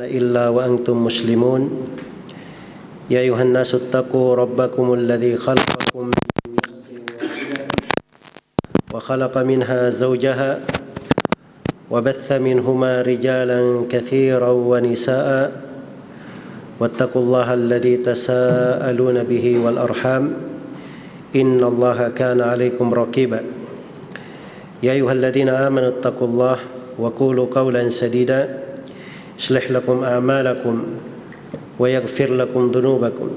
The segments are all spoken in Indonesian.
إلا وأنتم مسلمون يا أيها الناس اتقوا ربكم الذي خلقكم من نفس واحدة وخلق منها زوجها وبث منهما رجالا كثيرا ونساء واتقوا الله الذي تساءلون به والأرحام إن الله كان عليكم رقيبا يا أيها الذين آمنوا اتقوا الله وقولوا قولا سديدا يصلح لكم أعمالكم ويغفر لكم ذنوبكم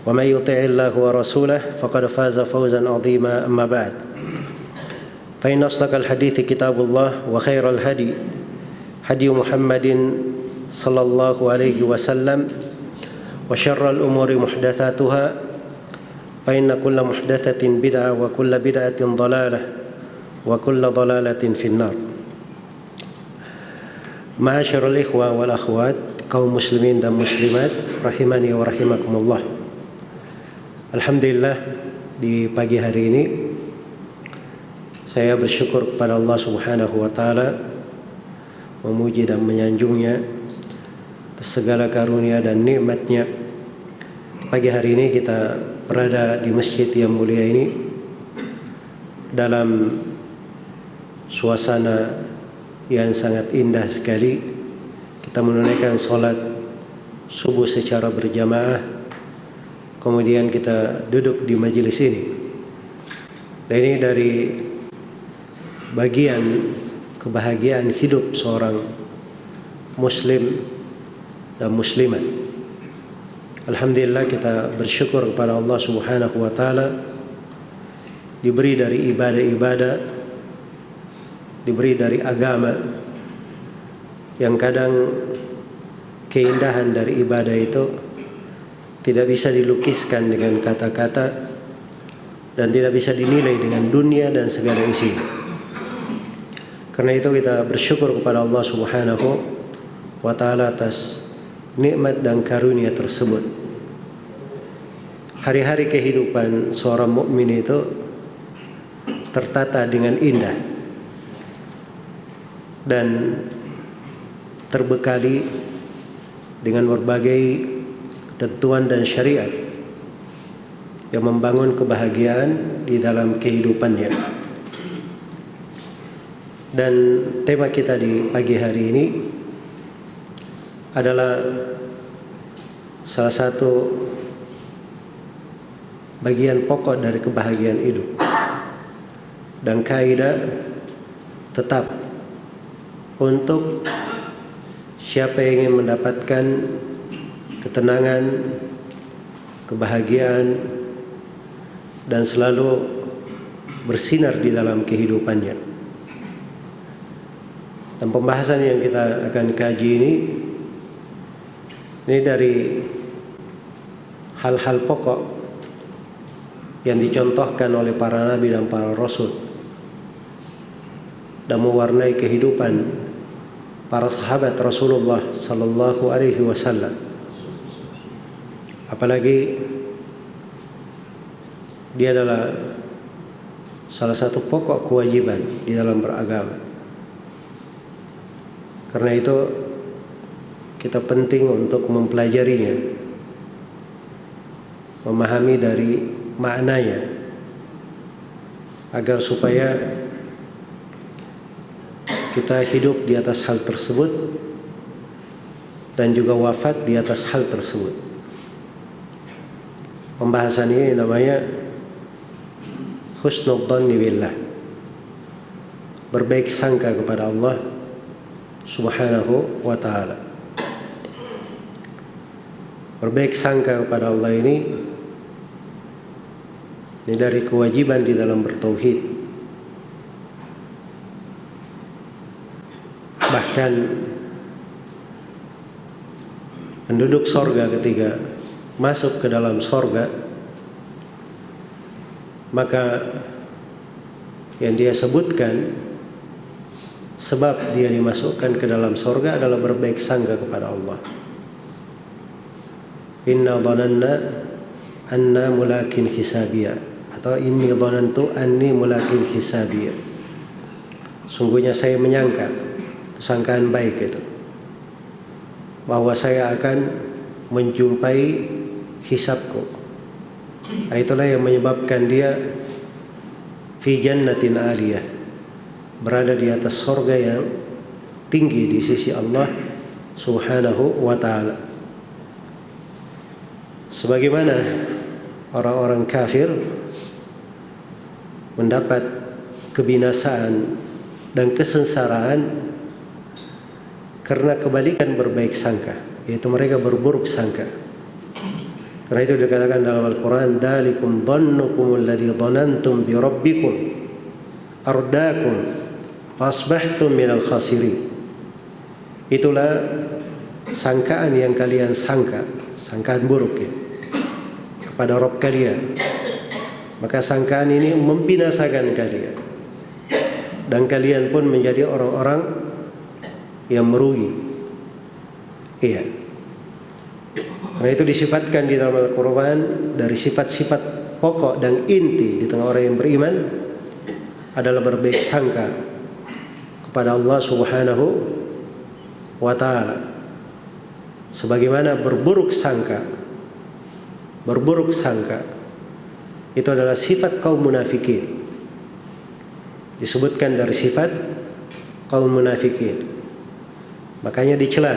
ومن يطع الله ورسوله فقد فاز فوزا عظيما أما بعد فإن أصدق الحديث كتاب الله وخير الهدي هدي محمد صلى الله عليه وسلم وشر الأمور محدثاتها فإن كل محدثة بدعة وكل بدعة ضلالة وكل ضلالة في النار. Ma'asyiral ikhwa wal akhwat, kaum muslimin dan muslimat rahimani wa rahimakumullah. Alhamdulillah, di pagi hari ini saya bersyukur kepada Allah Subhanahu wa taala, memuji dan menyanjungnya atas segala karunia dan nikmatnya. Pagi hari ini kita berada di masjid yang mulia ini dalam suasana yang sangat indah sekali. Kita menunaikan sholat subuh secara berjamaah, kemudian kita duduk di majelis ini. Dan ini dari bagian kebahagiaan hidup seorang muslim dan muslimat. Alhamdulillah, kita bersyukur kepada Allah Subhanahu wa taala, diberi dari ibadah-ibadah, diberi dari agama yang kadang keindahan dari ibadah itu tidak bisa dilukiskan dengan kata-kata dan tidak bisa dinilai dengan dunia dan segala isi. Karena itu kita bersyukur kepada Allah Subhanahu wa taala atas nikmat dan karunia tersebut. Hari-hari kehidupan seorang mukmin itu tertata dengan indah dan terbekali dengan berbagai ketentuan dan syariat yang membangun kebahagiaan di dalam kehidupannya. Dan tema kita di pagi hari ini adalah salah satu bagian pokok dari kebahagiaan hidup dan kaidah tetap untuk siapa yang ingin mendapatkan ketenangan, kebahagiaan dan selalu bersinar di dalam kehidupannya. Dan pembahasan yang kita akan kaji ini dari hal-hal pokok yang dicontohkan oleh para nabi dan para rasul dan mewarnai kehidupan para sahabat Rasulullah sallallahu alaihi wasallam. Apalagi dia adalah salah satu pokok kewajiban di dalam beragama. Karena itu kita penting untuk mempelajarinya, memahami dari maknanya, agar supaya kita hidup di atas hal tersebut dan juga wafat di atas hal tersebut. Pembahasan ini namanya husnul dhanni billah, berbaik sangka kepada Allah Subhanahu wa ta'ala. Berbaik sangka kepada Allah ini dari kewajiban di dalam bertauhid. Bahkan penduduk sorga ketika masuk ke dalam sorga, maka yang dia sebutkan sebab dia dimasukkan ke dalam sorga adalah berbaik sangka kepada Allah. Inna dhananna anna mulakin hisabiyah, atau inni dhanantu anni mulakin hisabiyah. Sungguhnya saya menyangka, sangkaan baik itu, bahwa saya akan menjumpai hisabku. Itulah yang menyebabkan dia fi jannatin aliyah, berada di atas surga yang tinggi di sisi Allah Subhanahu wa ta'ala. Sebagaimana orang-orang kafir mendapat kebinasaan dan kesengsaraan karena kebalikan berbaik sangka, yaitu mereka berburuk sangka. Karena itu dikatakan dalam Al-Quran, "Dzalikum dhannukum alladzi dhanantum bi rabbikum ardaakum fasbahtum minal khasirin." Itulah sangkaan yang kalian sangka, sangkaan buruk ya, kepada Rabb kalian. Maka sangkaan ini membinasakan kalian, dan kalian pun menjadi orang-orang yang merugi. Iya. Karena itu disifatkan di dalam Al-Quran dari sifat-sifat pokok dan inti di tengah orang yang beriman adalah berbaik sangka kepada Allah Subhanahu wa ta'ala. Sebagaimana berburuk sangka itu adalah sifat kaum munafikin. Disebutkan dari sifat kaum munafikin. Makanya dicela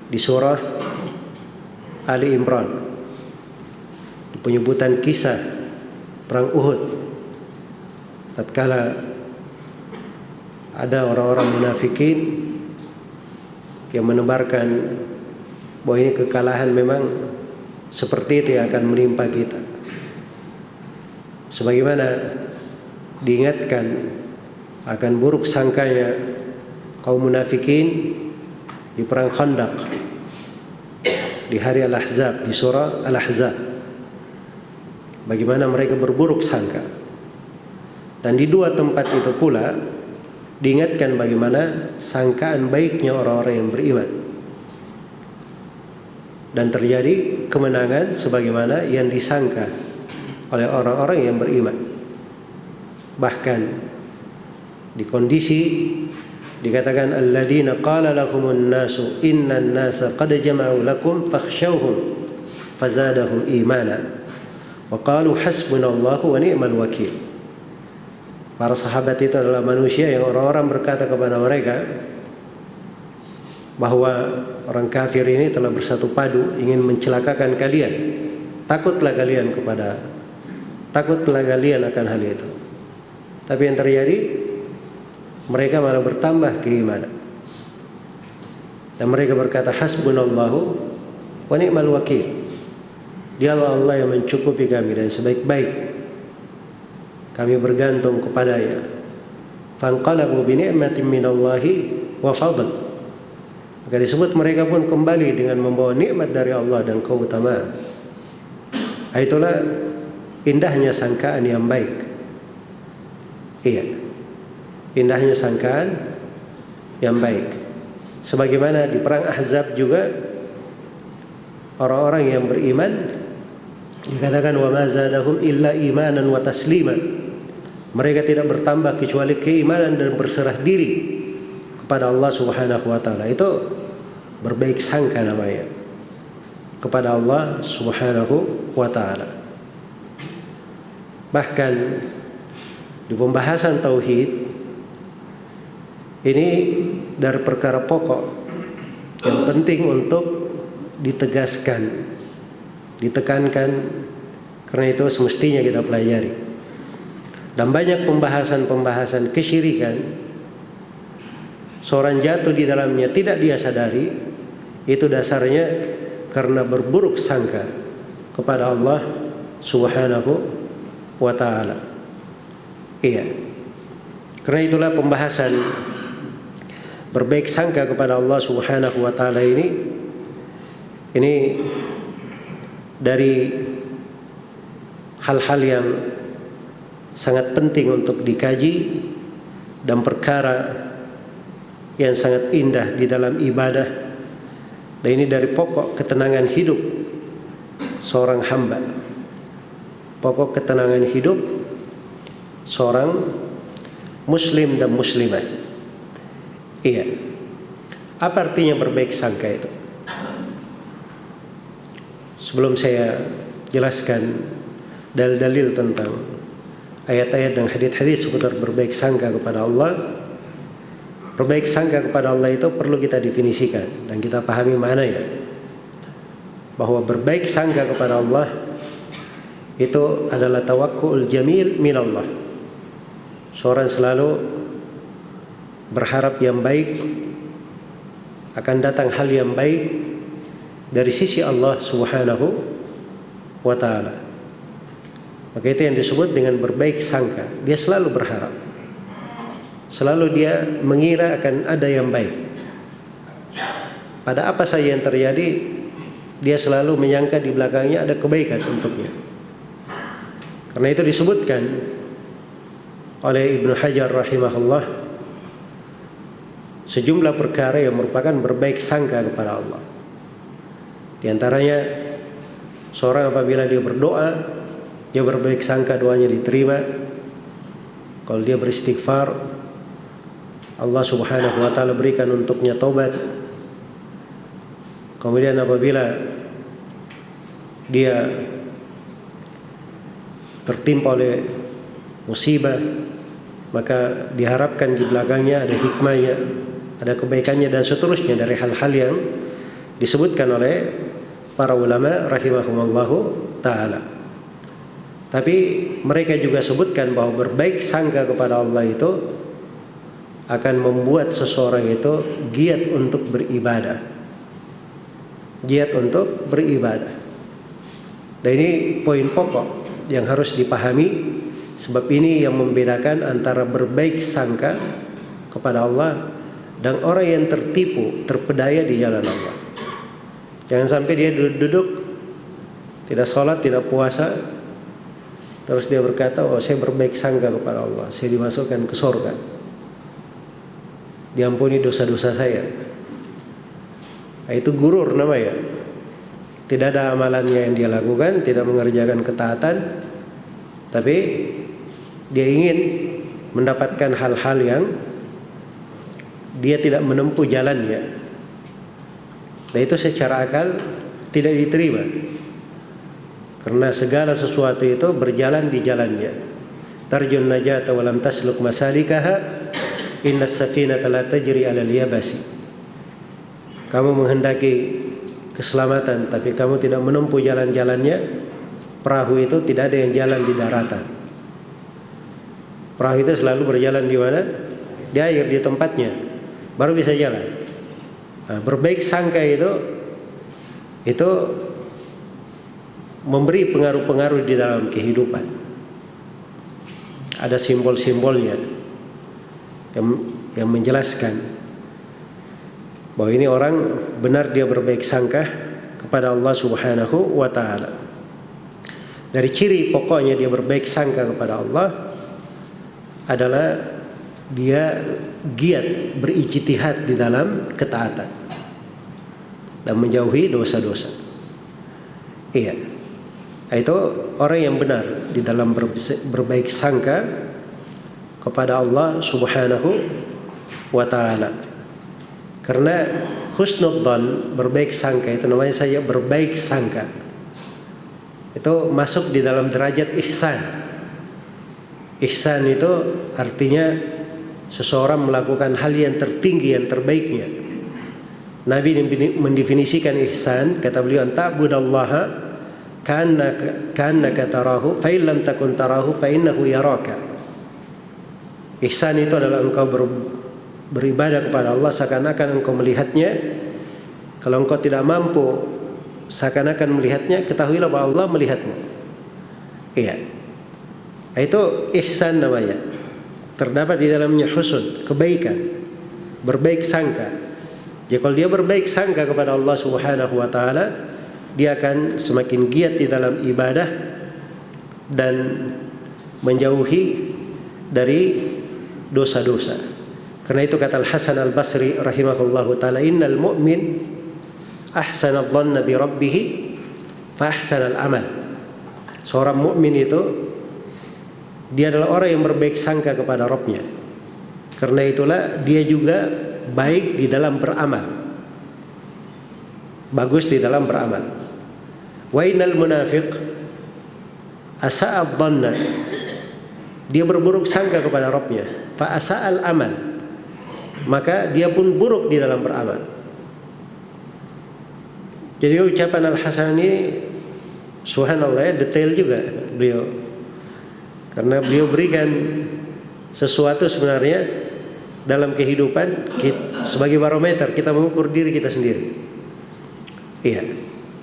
di surah Ali Imran, di penyebutan kisah perang Uhud, tatkala ada orang-orang munafikin yang menebarkan bahwa ini kekalahan memang seperti itu yang akan menimpa kita. Sebagaimana diingatkan akan buruk sangkanya kaum munafikin di perang Khandaq di hari Al-Ahzab, di surah Al-Ahzab, bagaimana mereka berburuk sangka. Dan di dua tempat itu pula diingatkan bagaimana sangkaan baiknya orang-orang yang beriman, dan terjadi kemenangan sebagaimana yang disangka oleh orang-orang yang beriman. Bahkan di kondisi dikatakan alladzina qala lahumun nasu innan nasa qad jama'u lakum fakhshawhum fazadahum imana wa qalu hasbunallahu wa ni'mal wakil. Para sahabat itu adalah manusia yang orang-orang berkata kepada mereka bahwa orang kafir ini telah bersatu padu ingin mencelakakan kalian. Takutlah kalian akan hal itu. Tapi yang terjadi, mereka malah bertambah keimanan. Dan mereka berkata, hasbunallahu wa ni'mal wakil. Dialah Allah yang mencukupi kami dan sebaik-baik kami bergantung kepadanya. Fanqalabu bi ni'matin minallahi wa fadl. Maka disebut mereka pun kembali dengan membawa nikmat dari Allah dan keutamaan. Itulah indahnya sangkaan yang baik. Iya, indahnya sangkaan yang baik. Sebagaimana di perang Ahzab juga orang-orang yang beriman dikatakan wa ma zadahum illa imanan wa taslima. Mereka tidak bertambah kecuali keimanan dan berserah diri kepada Allah Subhanahu wa ta'ala. Itu berbaik sangka namanya kepada Allah Subhanahu wa ta'ala. Bahkan di pembahasan tauhid ini dari perkara pokok yang penting untuk ditegaskan, ditekankan, karena itu semestinya kita pelajari. Dan banyak pembahasan-pembahasan kesyirikan seorang jatuh di dalamnya tidak dia sadari, itu dasarnya karena berburuk sangka kepada Allah Subhanahu wa ta'ala. Iya. Karena itulah pembahasan berbaik sangka kepada Allah Subhanahu wa ta'ala ini dari hal-hal yang sangat penting untuk dikaji dan perkara yang sangat indah di dalam ibadah. Dan ini dari pokok ketenangan hidup seorang hamba. Pokok ketenangan hidup seorang muslim dan muslimah. Iya. Apa artinya berbaik sangka itu? Sebelum saya jelaskan dalil-dalil tentang ayat-ayat dan hadis-hadis seputar berbaik sangka kepada Allah, berbaik sangka kepada Allah itu perlu kita definisikan dan kita pahami maknanya. Bahwa berbaik sangka kepada Allah itu adalah tawakkul jamil minallah. Seorang selalu berharap yang baik, akan datang hal yang baik dari sisi Allah Subhanahu wa ta'ala. Maka itu yang disebut dengan berbaik sangka. Dia selalu berharap, selalu dia mengira akan ada yang baik. Pada apa saja yang terjadi, dia selalu menyangka di belakangnya ada kebaikan untuknya. Karena itu disebutkan oleh Ibnu Hajar rahimahullah sejumlah perkara yang merupakan berbaik sangka kepada Allah. Di antaranya, seorang apabila dia berdoa, dia berbaik sangka doanya diterima. Kalau dia beristighfar, Allah Subhanahu wa ta'ala berikan untuknya taubat. Kemudian apabila dia tertimpa oleh musibah, maka diharapkan di belakangnya ada hikmahnya, ada kebaikannya dan seterusnya dari hal-hal yang disebutkan oleh para ulama rahimahumullahu ta'ala. Tapi mereka juga sebutkan bahwa berbaik sangka kepada Allah itu akan membuat seseorang itu giat untuk beribadah. Giat untuk beribadah. Dan ini poin pokok yang harus dipahami, sebab ini yang membedakan antara berbaik sangka kepada Allah dan orang yang tertipu, terpedaya di jalan Allah. Jangan sampai dia duduk tidak sholat, tidak puasa, terus dia berkata, oh saya berbaik sangka kepada Allah, saya dimasukkan ke surga, diampuni dosa-dosa saya. Nah, itu gurur namanya. Tidak ada amalannya yang dia lakukan, tidak mengerjakan ketaatan, tapi dia ingin mendapatkan hal-hal yang dia tidak menempuh jalannya. Dan itu secara akal tidak diterima. Karena segala sesuatu itu berjalan di jalannya. Tarjun najata wa lam tasluk masalikaha, inna as-safinata la tajri 'alal yabasi. Kamu menghendaki keselamatan tapi kamu tidak menempuh jalan-jalannya, perahu itu tidak ada yang jalan di daratan. Perahu itu selalu berjalan di mana? Di air, di tempatnya, baru bisa jalan. Nah, berbaik sangka itu memberi pengaruh-pengaruh di dalam kehidupan. Ada simbol-simbolnya yang menjelaskan bahwa ini orang benar dia berbaik sangka kepada Allah Subhanahu wa ta'ala. Dari ciri pokoknya dia berbaik sangka kepada Allah adalah dia giat berijtihad di dalam ketaatan dan menjauhi dosa-dosa. Iya, itu orang yang benar di dalam berbaik sangka kepada Allah Subhanahu wa ta'ala. Karena husnudzan, berbaik sangka itu namanya saja berbaik sangka, itu masuk di dalam derajat ihsan. Ihsan itu artinya seseorang melakukan hal yang tertinggi, yang terbaiknya. Nabi mendefinisikan ihsan, kata beliau, ta'budallaha ka'annaka tarahu fa in lam takun tarahu fa innahu yaraka. Ihsan itu adalah engkau beribadah kepada Allah seakan-akan engkau melihatnya. Kalau engkau tidak mampu seakan-akan melihatnya, ketahuilah bahwa Allah melihatmu. Iya, itu ihsan namanya. Terdapat di dalamnya husn, kebaikan, berbaik sangka. Jadi kalau dia berbaik sangka kepada Allah Subhanahu wa ta'ala, dia akan semakin giat di dalam ibadah dan menjauhi dari dosa-dosa. Karena itu kata Al-Hasan Al-Basri rahimahullahu ta'ala, innal mu'min ahsana dhanna bi rabbih fa ahsana al-amal. Seorang mukmin itu dia adalah orang yang berbaik sangka kepada Rabbnya. Karena itulah dia juga baik di dalam beramal, bagus di dalam beramal. Wa innal munafiq asa'ad dhanna, dia berburuk sangka kepada Rabbnya. Fa asa'al amal, maka dia pun buruk di dalam beramal. Jadi ucapan Al-Hasan ini subhanallah ya, detail juga beliau. Karena beliau berikan sesuatu sebenarnya dalam kehidupan kita, sebagai barometer kita mengukur diri kita sendiri. Iya.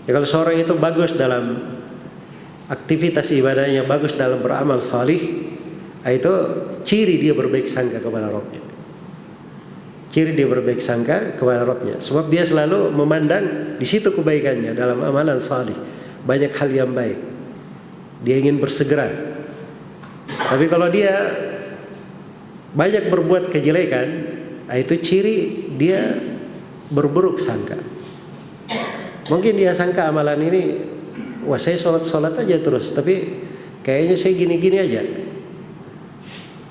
Ya, kalau seorang itu bagus dalam aktivitas ibadahnya, bagus dalam beramal salih, itu ciri dia berbaik sangka kepada Rabbnya. Ciri dia berbaik sangka kepada Rabbnya. Sebab dia selalu memandang di situ kebaikannya dalam amalan salih. Banyak hal yang baik. Dia ingin bersegera. Tapi kalau dia banyak berbuat kejelekan, itu ciri dia berburuk sangka. Mungkin dia sangka amalan ini, wah saya sholat aja terus, tapi kayaknya saya gini-gini aja.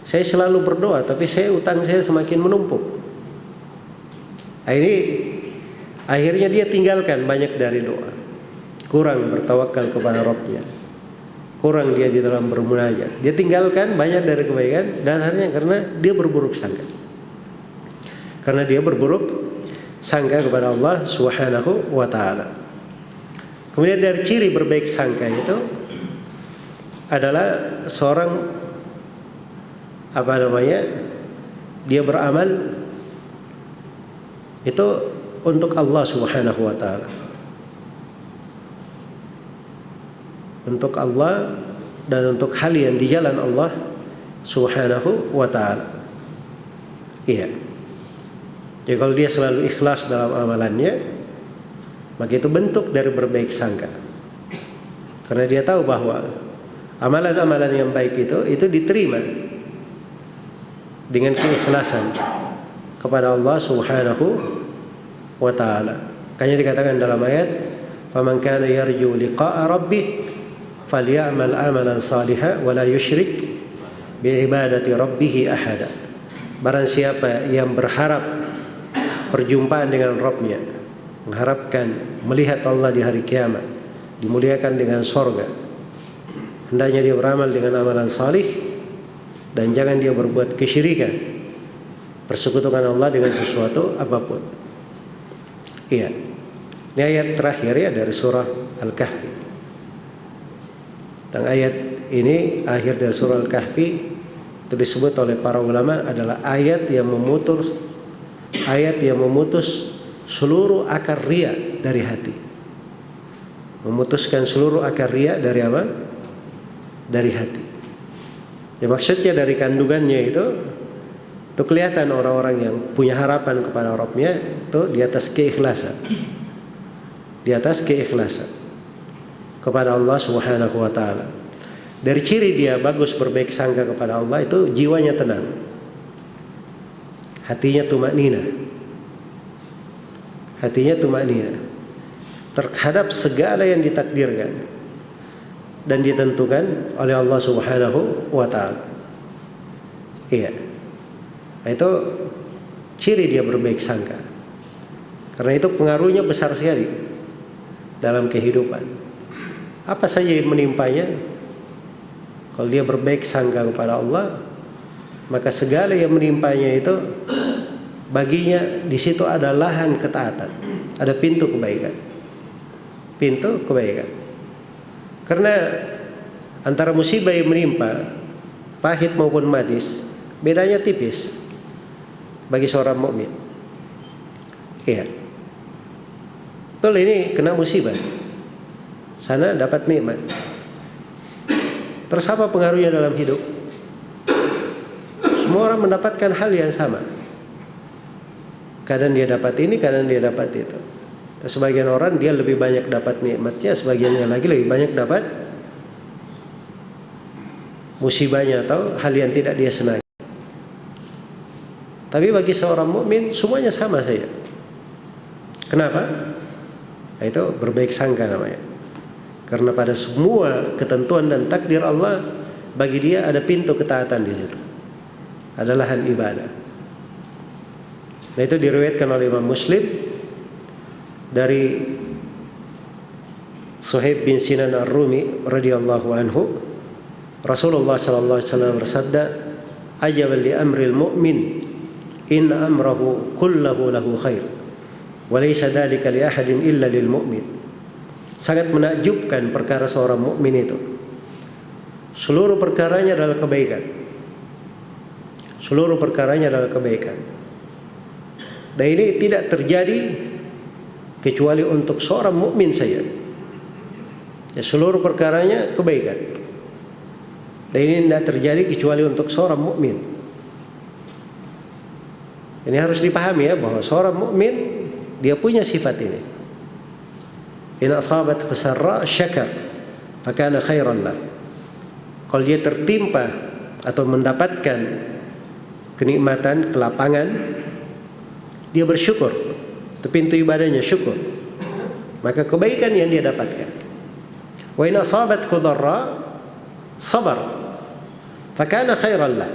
Saya selalu berdoa, tapi utang saya semakin menumpuk. Ini akhirnya dia tinggalkan banyak dari doa, kurang bertawakal kepada Rabbnya, kurang dia di dalam bermunajat. Dia tinggalkan banyak dari kebaikan, dasarnya karena dia berburuk sangka. Karena dia berburuk sangka kepada Allah Subhanahu wa ta'ala. Kemudian dari ciri berbaik sangka itu adalah seorang dia beramal itu untuk Allah Subhanahu wa ta'ala. Untuk Allah dan untuk hal yang di jalan Allah Subhanahu wa ta'ala. Iya. Jadi kalau dia selalu ikhlas dalam amalannya, maka itu bentuk dari berbaik sangka. Karena dia tahu bahwa amalan-amalan yang baik itu diterima dengan keikhlasan kepada Allah Subhanahu wa ta'ala. Makanya dikatakan dalam ayat, "Faman kana yarju liqa'a rabbih falyamal amalan salihan wa la yusyrik bi ibadati rabbih ahada." Barang siapa yang berharap perjumpaan dengan Rabbnya, mengharapkan melihat Allah di hari kiamat, dimuliakan dengan sorga, hendaknya dia beramal dengan amalan salih dan jangan dia berbuat kesyirikan, persekutukan Allah dengan sesuatu apapun. Iya. Ini ayat terakhir ya dari surah Al-Kahfi. Dan ayat ini akhir dari surah Al-Kahfi itu disebut oleh para ulama adalah ayat yang memutus seluruh akar riya dari hati. Memutuskan seluruh akar riya dari apa? Dari hati. Ya maksudnya dari kandungannya itu kelihatan orang-orang yang punya harapan kepada Rabbnya itu di atas keikhlasan. Di atas keikhlasan kepada Allah Subhanahu wa ta'ala. Dari ciri dia bagus berbaik sangka kepada Allah itu jiwanya tenang. Hatinya tumaknina. Hatinya tumaknina terhadap segala yang ditakdirkan dan ditentukan oleh Allah Subhanahu wa ta'ala. Iya. Itu ciri dia berbaik sangka. Karena itu pengaruhnya besar sekali dalam kehidupan. Apa saja yang menimpanya, kalau dia berbaik sangka kepada Allah, maka segala yang menimpanya itu baginya di situ ada lahan ketaatan, ada pintu kebaikan. Pintu kebaikan. Karena antara musibah yang menimpa, pahit maupun manis, bedanya tipis bagi seorang mukmin. Iya. Betul, ini kena musibah, sana dapat nikmat. Terus apa pengaruhnya dalam hidup? Semua orang mendapatkan hal yang sama. Kadang dia dapat ini, kadang dia dapat itu. Dan sebagian orang dia lebih banyak dapat nikmatnya, sebagiannya lagi lebih banyak dapat musibahnya atau hal yang tidak dia senangi. Tapi bagi seorang mukmin semuanya sama saja. Kenapa? Itu berbaik sangka namanya. Karena pada semua ketentuan dan takdir Allah, bagi dia ada pintu ketaatan di situ. Ada lahan ibadah. Nah, itu diriwayatkan oleh Imam Muslim dari Suhaib bin Sinan Ar-Rumi radhiyallahu anhu, Rasulullah sallallahu alaihi wasallam bersabda, "Ajaban li amril mu'min, in amrahu kullahu lahu khair, wa laysa dzalika li ahadin illa lil mu'min." Sangat menakjubkan perkara seorang mukmin itu. Seluruh perkaranya adalah kebaikan. Seluruh perkaranya adalah kebaikan. Dan ini tidak terjadi kecuali untuk seorang mukmin saja. Ya, seluruh perkaranya kebaikan. Dan ini tidak terjadi kecuali untuk seorang mukmin. Ini harus dipahami ya, bahwa seorang mukmin dia punya sifat ini. In asabat sarra syakar fakana khairan lah. Kalau dia tertimpa atau mendapatkan kenikmatan, kelapangan, dia bersyukur. Itu pintu ibadahnya, syukur. Maka kebaikan yang dia dapatkan. Wa in asabathu dharra sabar fakana khairan lah.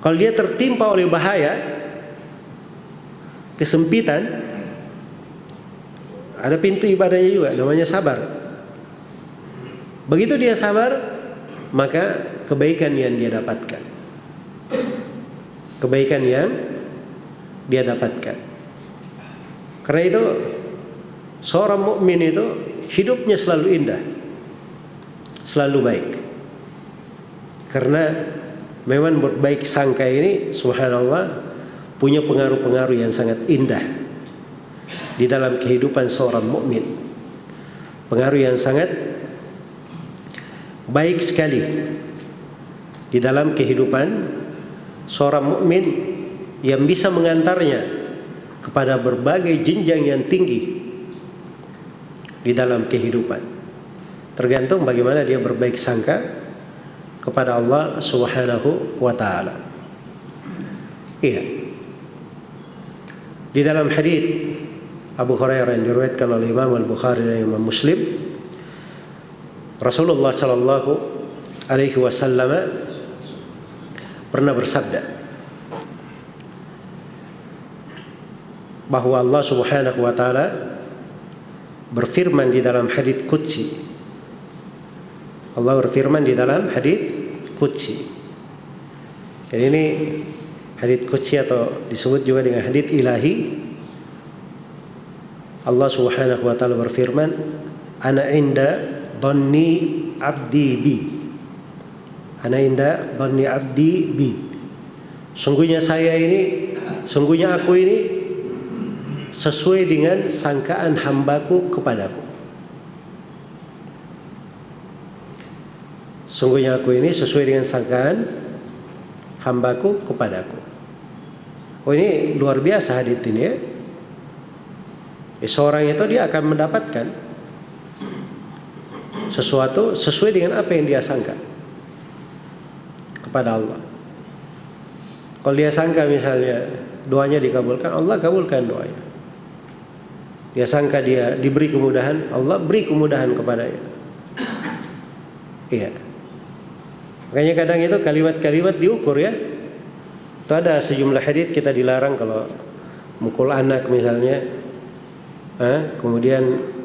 Kalau dia tertimpa oleh bahaya, kesempitan, ada pintu ibadahnya juga, namanya sabar. Begitu dia sabar, maka kebaikan yang dia dapatkan. Kebaikan yang dia dapatkan. Karena itu seorang mukmin itu hidupnya selalu indah, selalu baik. Karena memang berbaik sangka ini, subhanallah, punya pengaruh-pengaruh yang sangat indah di dalam kehidupan seorang mukmin. Pengaruh yang sangat baik sekali di dalam kehidupan seorang mukmin yang bisa mengantarnya kepada berbagai jenjang yang tinggi di dalam kehidupan. Tergantung bagaimana dia berbaik sangka kepada Allah Subhanahu wa taala. Iya. Di dalam hadis Abu Hurairah yang diriwayatkan oleh Imam Al-Bukhari dan Imam Muslim, Rasulullah sallallahu alaihi wasallam pernah bersabda bahwa Allah Subhanahu wa taala berfirman di dalam hadits qudsi. Allah berfirman di dalam hadits qudsi. Jadi ini hadits qudsi atau disebut juga dengan hadits ilahi. Allah Subhanahu wa taala berfirman, "Ana inda dhanni 'abdi bi." Ana inda dhanni 'abdi bi. Sungguhnya aku ini sesuai dengan sangkaan hambaku kepadaku. Sungguhnya aku ini sesuai dengan sangkaan hambaku kepadaku. Oh, ini luar biasa hadits ini ya. Seorang itu dia akan mendapatkan sesuatu sesuai dengan apa yang dia sangka kepada Allah. Kalau dia sangka misalnya doanya dikabulkan, Allah kabulkan doanya. Dia sangka dia diberi kemudahan, Allah beri kemudahan kepadanya. Iya. Makanya kadang itu kalimat-kalimat diukur ya. Itu ada sejumlah hadits kita dilarang kalau mukul anak misalnya. Kemudian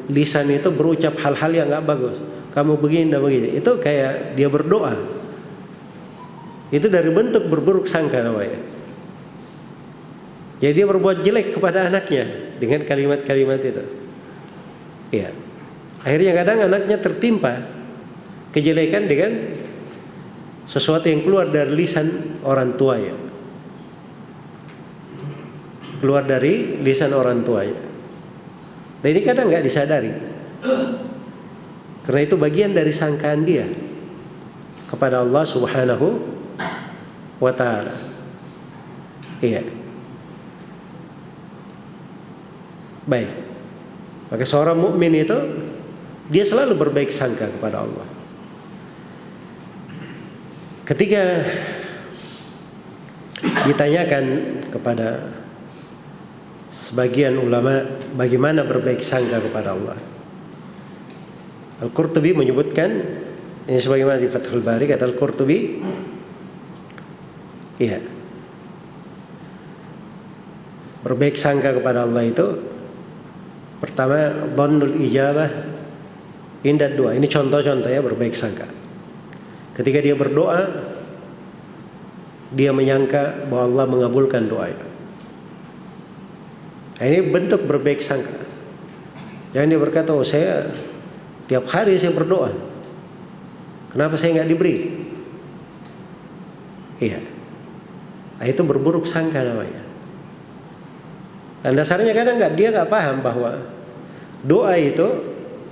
lisan itu berucap hal-hal yang nggak bagus. Kamu begini dan begini. Itu kayak dia berdoa. Itu dari bentuk berburuk sangka namanya. Jadi dia berbuat jelek kepada anaknya dengan kalimat-kalimat itu. Iya. Akhirnya kadang anaknya tertimpa kejelekan dengan sesuatu yang keluar dari lisan orang tuanya. Keluar dari lisan orang tuanya. Dan ini kadang nggak disadari. Karena itu bagian dari sangkaan dia kepada Allah Subhanahu wa ta'ala. Iya. Baik. Maka seorang mukmin itu dia selalu berbaik sangka kepada Allah. Ketika ditanyakan kepada sebagian ulama bagaimana berbaik sangka kepada Allah, Al-Qurtubi menyebutkan ini sebagaimana di Fathul Bari, kata Al-Qurtubi, iya, Berbaik sangka kepada Allah itu pertama dhannul ijabah inda doa. Ini contoh-contoh ya berbaik sangka. Ketika dia berdoa, dia menyangka bahwa Allah mengabulkan doanya. Nah, ini bentuk berbaik sangka. Jangan dia berkata, oh saya tiap hari saya berdoa, kenapa saya nggak diberi? Iya. Nah, itu berburuk sangka namanya. Dan dasarnya kadang dia nggak paham bahwa doa itu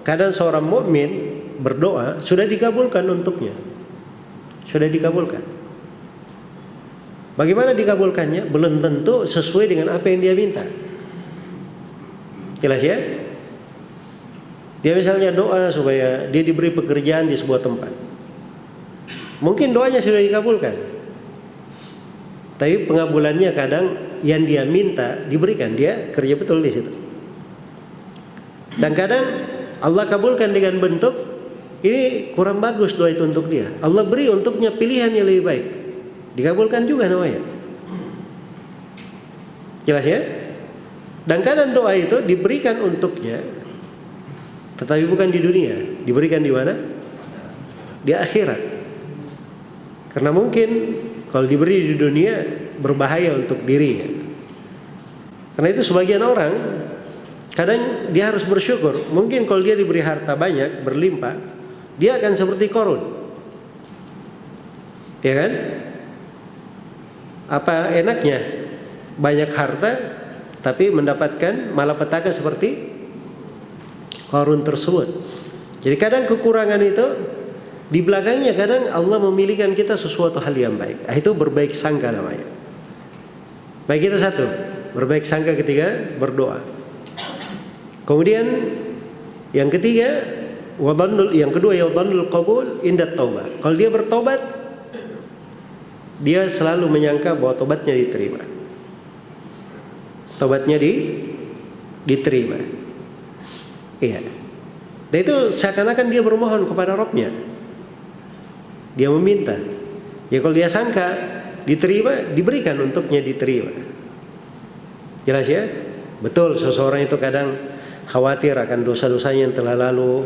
kadang seorang mukmin berdoa sudah dikabulkan untuknya, sudah dikabulkan. Bagaimana dikabulkannya? Belum tentu sesuai dengan apa yang dia minta. Jelas ya? Dia misalnya doa supaya dia diberi pekerjaan di sebuah tempat. Mungkin doanya sudah dikabulkan, tapi pengabulannya kadang yang dia minta diberikan, dia kerja betul di situ. Dan kadang Allah kabulkan dengan bentuk ini kurang bagus doa itu untuk dia. Allah beri untuknya pilihan yang lebih baik, dikabulkan juga namanya. Jelas ya? Dan kadang doa itu diberikan untuknya, tetapi bukan di dunia, diberikan di mana? Di akhirat. Karena mungkin kalau diberi di dunia berbahaya untuk dirinya. Karena itu sebagian orang kadang dia harus bersyukur. Mungkin kalau dia diberi harta banyak, berlimpah, dia akan seperti Qarun. Ya kan? Apa enaknya banyak harta tapi mendapatkan malapetaka seperti Qarun tersebut. Jadi kadang kekurangan itu di belakangnya kadang Allah memilihkan kita sesuatu hal yang baik. Itu berbaik sangka namanya. Baik, itu satu, berbaik sangka ketika berdoa. Kemudian yang ketiga, yang kedua dhannul qabul inda taubah. Kalau dia bertobat, dia selalu menyangka bahwa tobatnya diterima. Tobatnya diterima. Iya. Dan itu seakan-akan dia bermohon kepada Rabb-nya. Dia meminta. Ya kalau dia sangka diterima, diberikan untuknya diterima. Jelas ya? Betul, seseorang itu kadang khawatir akan dosa-dosanya yang telah lalu,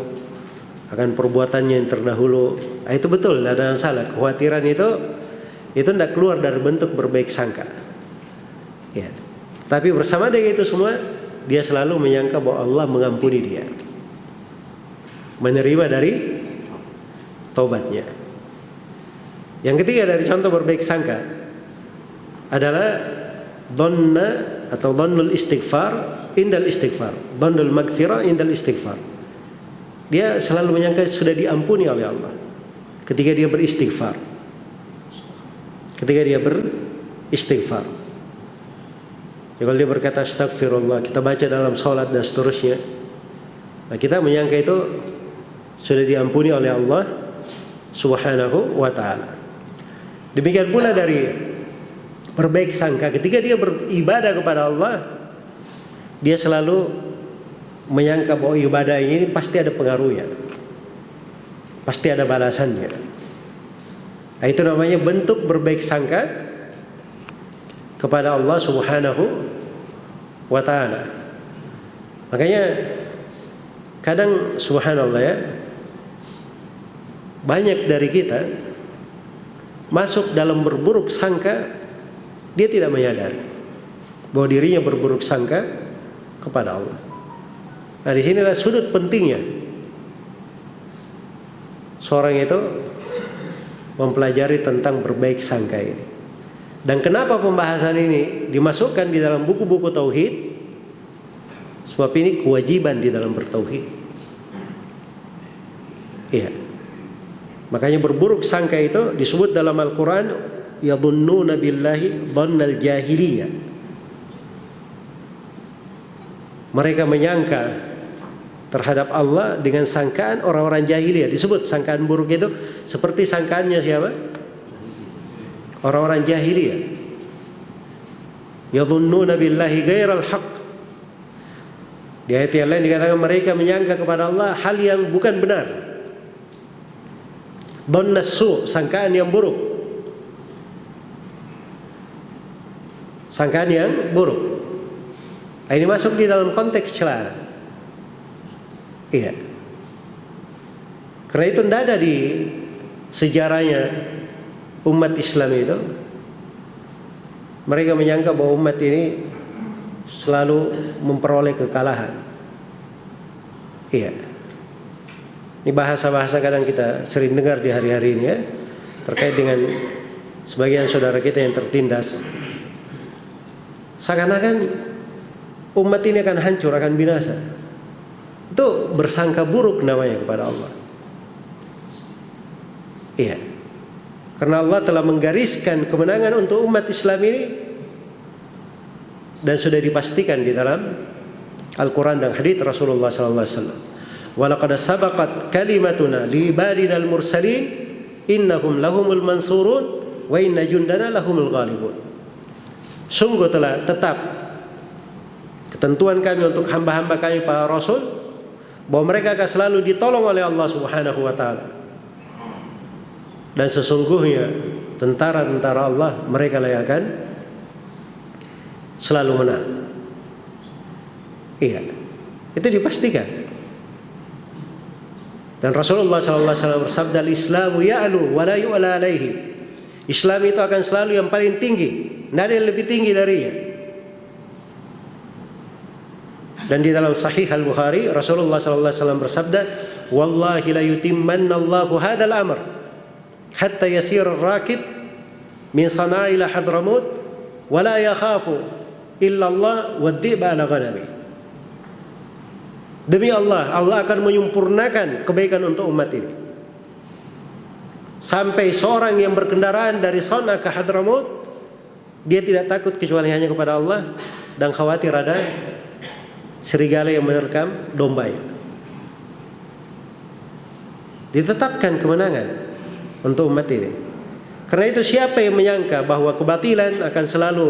akan perbuatannya yang terdahulu. Nah, itu betul, tidak ada masalah. Kekhawatiran itu tidak keluar dari bentuk berbaik sangka. Ya. Tapi bersama dengan itu semua, dia selalu menyangka bahwa Allah mengampuni dia, menerima dari taubatnya. Yang ketiga dari contoh berbaik sangka adalah dhanna atau dhannul istighfar indal istighfar, dhannul maghfirah indal istighfar. Dia selalu menyangka sudah diampuni oleh Allah ketika dia beristighfar. Ketika dia beristighfar. Ya, kalau dia berkata astagfirullah, kita baca dalam salat dan seterusnya, nah, kita menyangka itu sudah diampuni oleh Allah Subhanahu wa ta'ala. Demikian pula dari berbaik sangka ketika dia beribadah kepada Allah, dia selalu menyangka bahwa ibadah ini pasti ada pengaruhnya, pasti ada balasannya. Nah, itu namanya bentuk berbaik sangka kepada Allah Subhanahu wa ta'ala. Makanya kadang subhanallah ya, banyak dari kita masuk dalam berburuk sangka, dia tidak menyadari bahwa dirinya berburuk sangka kepada Allah. Nah, di sinilah sudut pentingnya seorang itu mempelajari tentang berbaik sangka ini. Dan kenapa pembahasan ini dimasukkan di dalam buku-buku tauhid? Sebab ini kewajiban di dalam bertauhid. Iya. Makanya berburuk sangka itu disebut dalam Al-Quran yadhunnuna billahi dhannal jahiliyah. Mereka menyangka terhadap Allah dengan sangkaan orang-orang jahiliyah. Disebut sangkaan buruk itu seperti sangkaannya siapa? Orang-orang jahiliyah. Yadhunnuna billahi ghairal haqq. Di ayat yang lain dikatakan mereka menyangka kepada Allah hal yang bukan benar. Dhannas su, sangkaan yang buruk. Sangkaan yang buruk. Ini masuk di dalam konteks celaan. Iya. Karena itu tidak ada di sejarahnya umat Islam itu. Mereka menyangka bahwa umat ini selalu memperoleh kekalahan. Iya. Ini bahasa-bahasa kadang kita sering dengar di hari-hari ini ya, terkait dengan sebagian saudara kita yang tertindas. Seakan-akan umat ini akan hancur, akan binasa. Itu bersangka buruk namanya kepada Allah. Iya. Karena Allah telah menggariskan kemenangan untuk umat Islam ini dan sudah dipastikan di dalam Al-Quran dan hadits Rasulullah sallallahu alaihi wasallam. Wa laqad sabaqat kalimatuna li ibadina al-mursalin innahum lahumul mansurun wa inna jundana lahumul ghalibun. Sungguh telah tetap ketentuan kami untuk hamba-hamba kami para rasul bahwa mereka akan selalu ditolong oleh Allah Subhanahu wa taala. Dan sesungguhnya tentara-tentara Allah mereka yang akan selalu menang. Iya, itu dipastikan. Dan Rasulullah SAW bersabda, "Al-Islamu ya'lu wa la yu'la alaihi." Islam itu akan selalu yang paling tinggi, tidak ada yang lebih tinggi darinya. Dan di dalam Sahih Al-Bukhari Rasulullah SAW bersabda, "Wallahi la yutimmanna Allahu hadzal amr hatta yasir ar-rakib min Sana'a ila Hadramut wa la yakhafu illa Allah wad-dhi'ba ala ghanami." Demi Allah, Allah akan menyempurnakan kebaikan untuk umat ini. Sampai seorang yang berkendaraan dari Sana'a ke Hadramut, dia tidak takut kecuali hanya kepada Allah dan khawatir ada serigala yang menerkam dombanya. Ditetapkan kemenangan untuk umat ini. Karena itu siapa yang menyangka bahwa kebatilan akan selalu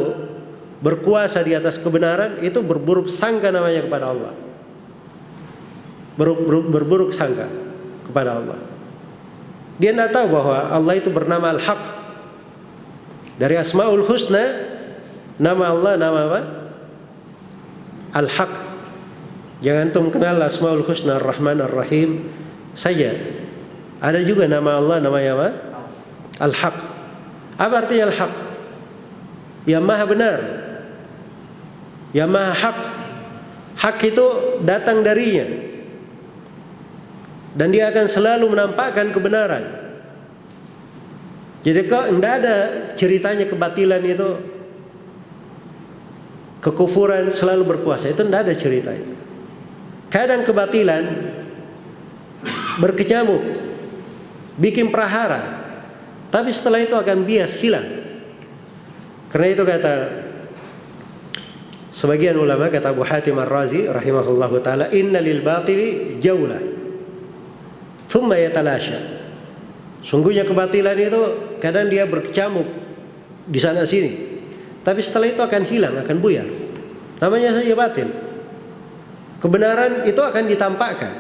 berkuasa di atas kebenaran, itu berburuk sangka namanya kepada Allah. Berburuk sangka kepada Allah. Dia tidak tahu bahwa Allah itu bernama Al-Haq. Dari Asmaul Husna, nama Allah nama apa? Al-Haq. Jangan antum kenal Asmaul Husna Ar-Rahman Ar-Rahim saja. Ada juga nama Allah namanya apa? Al-Haq. Apa artinya Al-Haq? Yang maha benar, yang maha hak. Hak itu datang darinya, dan dia akan selalu menampakkan kebenaran. Jadi kok tidak ada ceritanya kebatilan itu, kekufuran selalu berkuasa, itu tidak ada ceritanya. Kadang kebatilan berkecamuk, bikin prahara, tapi setelah itu akan bias, hilang. Karena itu kata sebagian ulama, kata Abu Hatim Ar-Razi rahimahullahu taala, "Inna lil batili jaulah thumma yatalasha." Sungguhnya kebatilan itu kadang dia berkecamuk di sana sini, tapi setelah itu akan hilang, akan buyar. Namanya saja batil. Kebenaran itu akan ditampakkan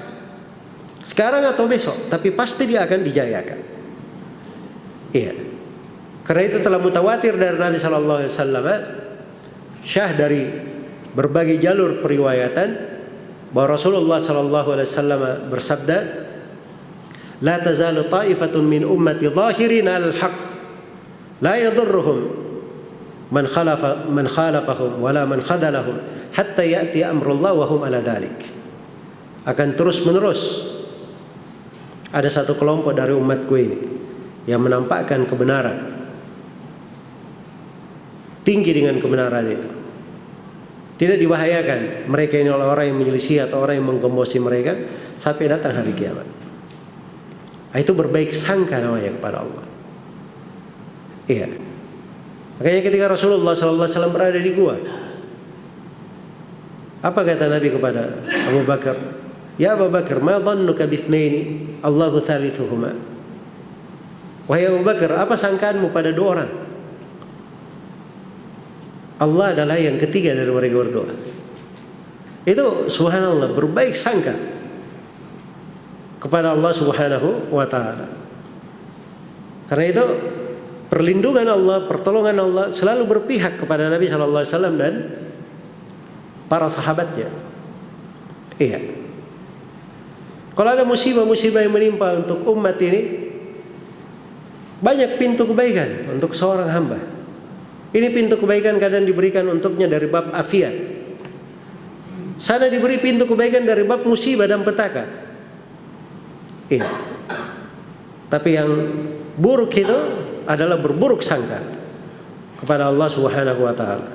sekarang atau besok, tapi pasti dia akan dijayakan. Iya. Karena itu telah mutawatir dari Nabi sallallahu alaihi wasallam, syah dari berbagai jalur periwayatan, bahwa Rasulullah sallallahu alaihi wasallam bersabda, "La tazalu ta'ifatun min ummati zahirin 'alal haqq la yadhurruhum man khalafahum wala man khadalahum hatta ya'ti amrullah wa hum ala dhalik." Akan terus-menerus ada satu kelompok dari umatku ini yang menampakkan kebenaran, tinggi dengan kebenaran itu. Tidak dibahayakan mereka ini oleh orang yang menyelisih atau orang yang menggembosi mereka sampai datang hari kiamat. Itu berbaik sangka namanya kepada Allah. Iya. Makanya ketika Rasulullah SAW berada di gua, apa kata Nabi kepada Abu Bakar? "Ya Abu Bakar, ma dhannuka bithnaini Allahu thalithuhuma." Wahai Abu Bakar, apa sangkaanmu pada dua orang? Allah adalah yang ketiga dari mereka berdua. Itu subhanallah, berbaik sangka kepada Allah Subhanahu wa taala. Karena itu perlindungan Allah, pertolongan Allah selalu berpihak kepada Nabi sallallahu alaihi wasallam dan para sahabatnya. Iya. Kalau ada musibah-musibah yang menimpa untuk umat ini, banyak pintu kebaikan untuk seorang hamba. Ini pintu kebaikan kadang diberikan untuknya dari bab afiat. Sana diberi pintu kebaikan dari bab musibah dan petaka. Iya. Tapi yang buruk itu adalah berburuk sangka kepada Allah Subhanahu wa taala.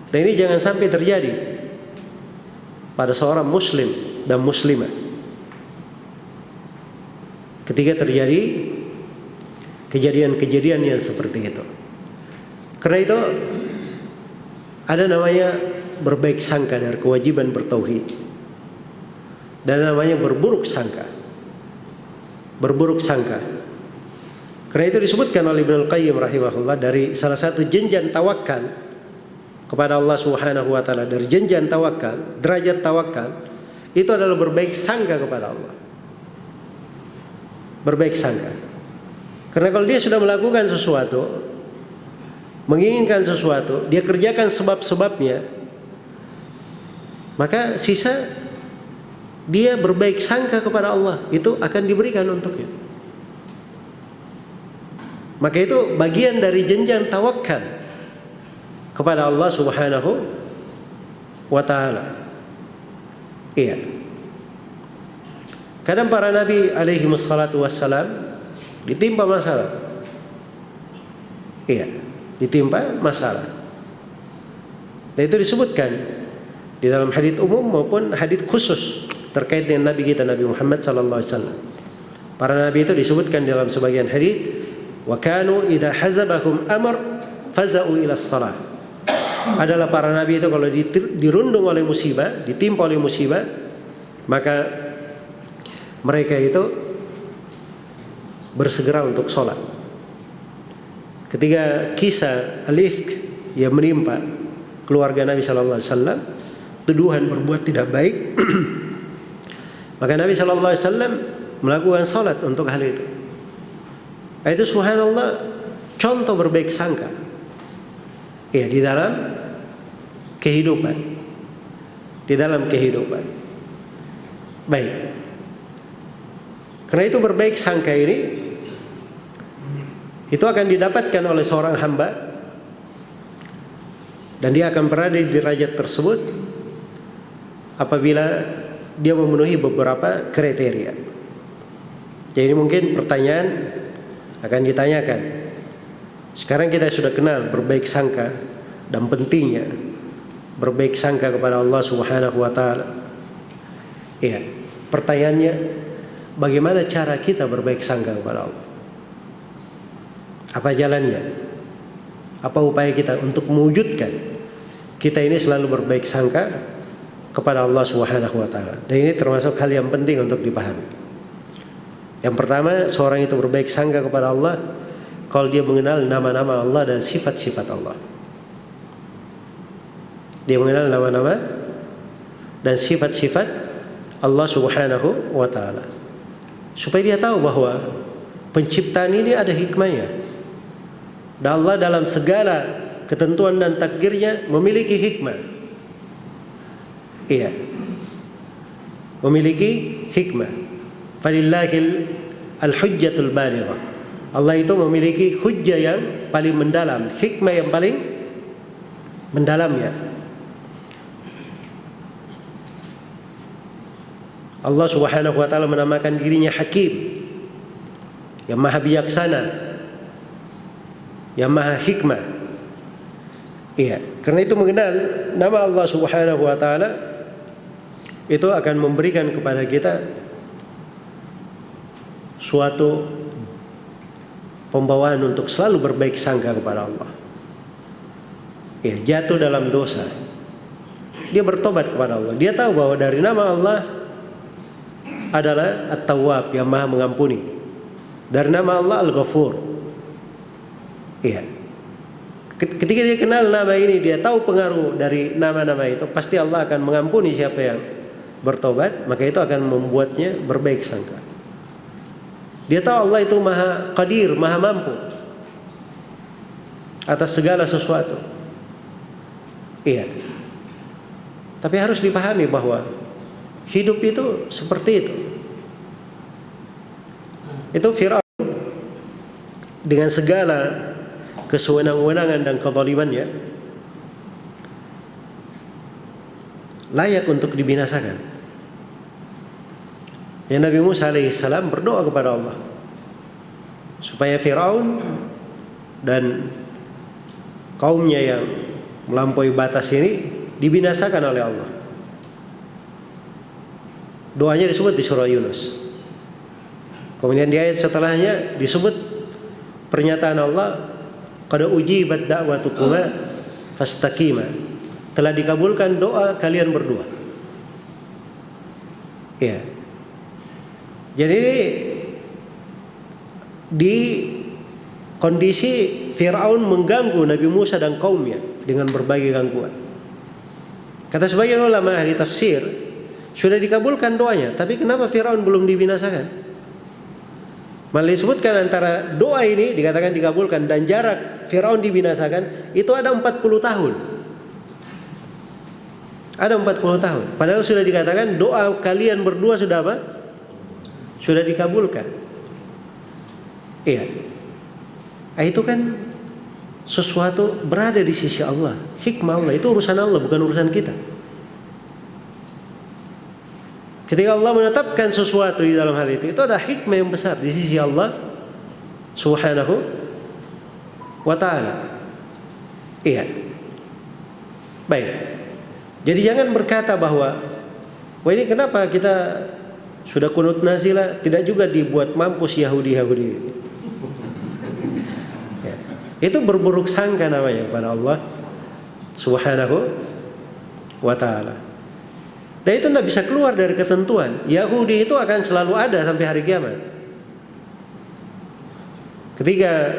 Dan ini jangan sampai terjadi pada seorang muslim dan muslimah. Ketika terjadi kejadian-kejadian yang seperti itu. Karena itu ada namanya berbaik sangka dari kewajiban bertauhid. Dan namanya berburuk sangka. Berburuk sangka. Karena itu disebutkan oleh Ibnu Al-Qayyim rahimahullah dari salah satu jenjang tawakal kepada Allah Subhanahu wa taala, dari jenjang tawakal, derajat tawakal itu adalah berbaik sangka kepada Allah. Berbaik sangka. Karena kalau dia sudah melakukan sesuatu, menginginkan sesuatu, dia kerjakan sebab-sebabnya, maka sisa dia berbaik sangka kepada Allah, itu akan diberikan untuknya. Maka itu bagian dari jenjang tawakal kepada Allah Subhanahu wa taala. Iya. Kadang para nabi alaihi wassalatu wassalam ditimpa masalah. Iya, ditimpa masalah. Dan itu disebutkan di dalam hadits umum maupun hadits khusus terkait dengan nabi kita Nabi Muhammad sallallahu alaihi wasallam. Para nabi itu disebutkan dalam sebagian hadits, wa kanu idza hazabahum amr faza'u ila shalah. Adalah para nabi itu kalau dirundung oleh musibah, ditimpa oleh musibah, maka mereka itu bersegera untuk sholat. Ketika kisah al-ifk yang menimpa keluarga Nabi sallallahu alaihi wasallam, tuduhan berbuat tidak baik, maka Nabi sallallahu alaihi wasallam melakukan sholat untuk hal itu. Itu subhanallah contoh berbaik sangka. Ya, di dalam kehidupan. Di dalam kehidupan. Baik. Karena itu berbaik sangka ini itu akan didapatkan oleh seorang hamba dan dia akan berada di derajat tersebut apabila dia memenuhi beberapa kriteria. Jadi mungkin pertanyaan akan ditanyakan. Sekarang kita sudah kenal berbaik sangka dan pentingnya berbaik sangka kepada Allah Subhanahu wa taala. Iya, pertanyaannya bagaimana cara kita berbaik sangka kepada Allah? Apa jalannya? Apa upaya kita untuk mewujudkan kita ini selalu berbaik sangka kepada Allah Subhanahu wa taala? Dan ini termasuk hal yang penting untuk dipahami. Yang pertama, seorang itu berbaik sangka kepada Allah kalau dia mengenal nama-nama Allah dan sifat-sifat Allah. Dia mengenal nama-nama dan sifat-sifat Allah Subhanahu wa taala. Supaya dia tahu bahwa penciptaan ini ada hikmahnya. Dan Allah dalam segala ketentuan dan takdirnya memiliki hikmah. Iya. Memiliki hikmah. Falillahil al-hujjatul balighah. Allah itu memiliki hujjah yang paling mendalam, hikmah yang paling mendalamnya. Allah Subhanahu wa taala menamakan dirinya Hakim, yang maha bijaksana, yang maha hikmah. Iya, karena itu mengenal nama Allah Subhanahu wa taala itu akan memberikan kepada kita suatu pembawaan untuk selalu berbaik sangka kepada Allah. Ya, jatuh dalam dosa, dia bertobat kepada Allah. Dia tahu bahwa dari nama Allah adalah At-Tawwab, yang maha mengampuni. Dari nama Allah Al-Ghafur. Iya. Ketika dia kenal nama ini, dia tahu pengaruh dari nama-nama itu, pasti Allah akan mengampuni siapa yang bertobat, maka itu akan membuatnya berbaik sangka. Dia tahu Allah itu maha qadir, maha mampu atas segala sesuatu. Iya. Tapi harus dipahami bahwa hidup itu seperti itu. Itu Firaun dengan segala kesewenang-wenangan dan kezalimannya layak untuk dibinasakan. Ya, Nabi Musa alaihissalam berdoa kepada Allah supaya Firaun dan kaumnya yang melampaui batas ini dibinasakan oleh Allah. Doanya disebut di surah Yunus. Kemudian di ayat setelahnya disebut pernyataan Allah, qad ujibat da'watukuma fastaqima. Telah dikabulkan doa kalian berdua. Ya. Jadi ini di kondisi Firaun mengganggu Nabi Musa dan kaumnya dengan berbagai gangguan. Kata sebagian ulama ahli tafsir, sudah dikabulkan doanya, tapi kenapa Firaun belum dibinasakan? Malah disebutkan antara doa ini dikatakan dikabulkan dan jarak Firaun dibinasakan itu ada 40 tahun. Ada 40 tahun. Padahal sudah dikatakan doa kalian berdua sudah apa? Sudah dikabulkan. Iya. Itu kan sesuatu berada di sisi Allah. Hikmah Allah, itu urusan Allah, bukan urusan kita. Ketika Allah menetapkan sesuatu di dalam hal itu ada hikmah yang besar di sisi Allah Subhanahu wa ta'ala. Iya. Baik. Jadi jangan berkata bahwa wah ini kenapa kita sudah kunut nazilah tidak juga dibuat mampus Yahudi-Yahudi. Ya. Itu berburuk sangka namanya kepada Allah Subhanahu wa ta'ala. Dan itu tidak bisa keluar dari ketentuan. Yahudi itu akan selalu ada sampai hari kiamat. Ketika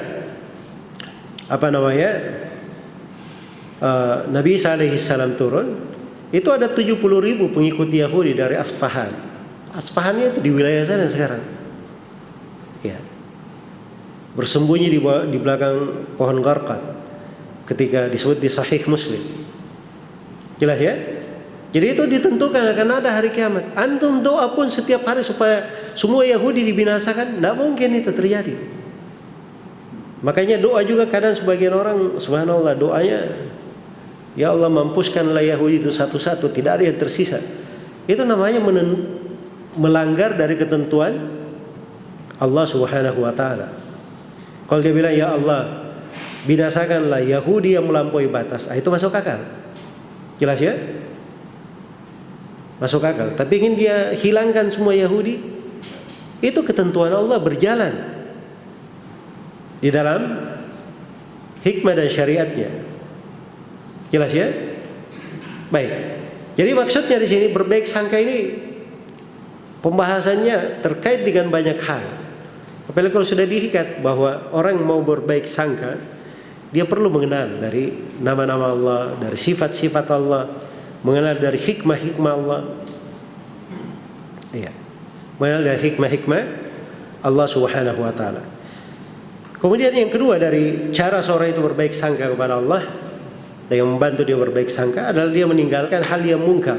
Nabi Isa alaihissalam turun, itu ada 70.000 pengikut Yahudi dari Asfahan. Asfahannya itu di wilayah sana sekarang. Ya. Bersembunyi di belakang pohon Gharqad. Ketika disebut di Sahih Muslim. Jelas ya? Jadi itu ditentukan akan ada hari kiamat. Antum doa pun setiap hari supaya semua Yahudi dibinasakan, tidak mungkin itu terjadi. Makanya doa juga kadang sebagian orang, subhanallah, doanya, ya Allah mampuskanlah Yahudi itu satu-satu, tidak ada yang tersisa. Itu namanya melanggar dari ketentuan Allah Subhanahu wa ta'ala. Kalau dia bilang, ya Allah binasakanlah Yahudi yang melampaui batas, itu masuk akal. Jelas ya? Masuk akal. Tapi ingin dia hilangkan semua Yahudi, itu ketentuan Allah berjalan di dalam hikmah dan syariatnya. Jelas ya? Baik. Jadi maksudnya di sini berbaik sangka ini pembahasannya terkait dengan banyak hal. Apalagi kalau sudah diikat bahwa orang mau berbaik sangka, dia perlu mengenal dari nama-nama Allah, dari sifat-sifat Allah, mengenal dari hikmah-hikmah Allah. Iya. Mengenal dari hikmah-hikmah Allah Subhanahu wa ta'ala. Kemudian yang kedua dari cara seorang itu berbaik sangka kepada Allah dan yang membantu dia berbaik sangka adalah dia meninggalkan hal yang mungkar.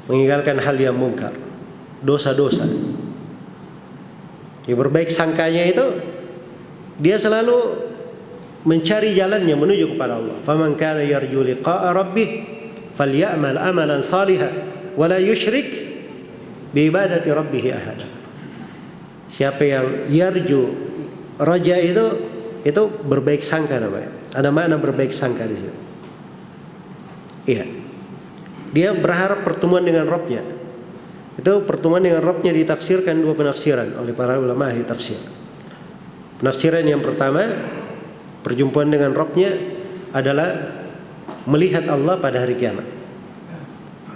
Meninggalkan hal yang mungkar, dosa-dosa. Yang berbaik sangkanya itu dia selalu mencari jalannya menuju kepada Allah. Faman kana yarju liqa'a rabbih falyamal amalan salihan wa la yusyrik bi ibadati rabbih ahada. Siapa yang yarju, raja itu berbaik sangka namanya. Ada makna berbaik sangka di situ. Iya. Dia berharap pertemuan dengan Rabbnya. Itu pertemuan dengan Rabbnya ditafsirkan dua penafsiran oleh para ulama ahli tafsir. Penafsiran yang pertama, perjumpaan dengan Rabbnya adalah melihat Allah pada hari kiamat.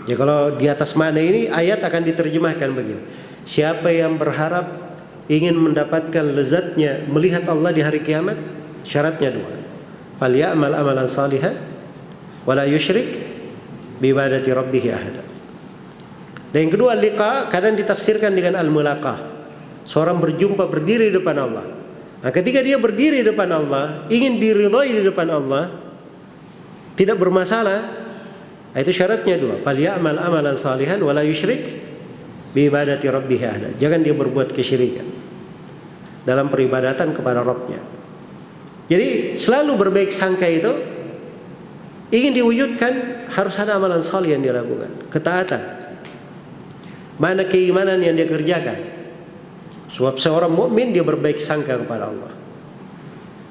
Ya kalau di atas mana ini ayat akan diterjemahkan begini. Siapa yang berharap ingin mendapatkan lezatnya melihat Allah di hari kiamat, syaratnya dua. Falyamal amalan salihan wala yusyrik bi ibadati rabbih ahada. Dan yang kedua liqa kadang ditafsirkan dengan al-mulaqah. Seorang berjumpa berdiri di depan Allah. Nah, ketika dia berdiri di depan Allah, ingin diridhai di depan Allah, tidak bermasalah Itu syaratnya dua. Falyamal amalan salihan wala yusyrik bi ibadati rabbih ahada. Jangan dia berbuat kesyirikan dalam peribadatan kepada Rabbnya. Jadi selalu berbaik sangka itu ingin diwujudkan, harus ada amalan salih yang dia lakukan, ketaatan, mana keimanan yang dia kerjakan. Sebab seorang mukmin dia berbaik sangka kepada Allah.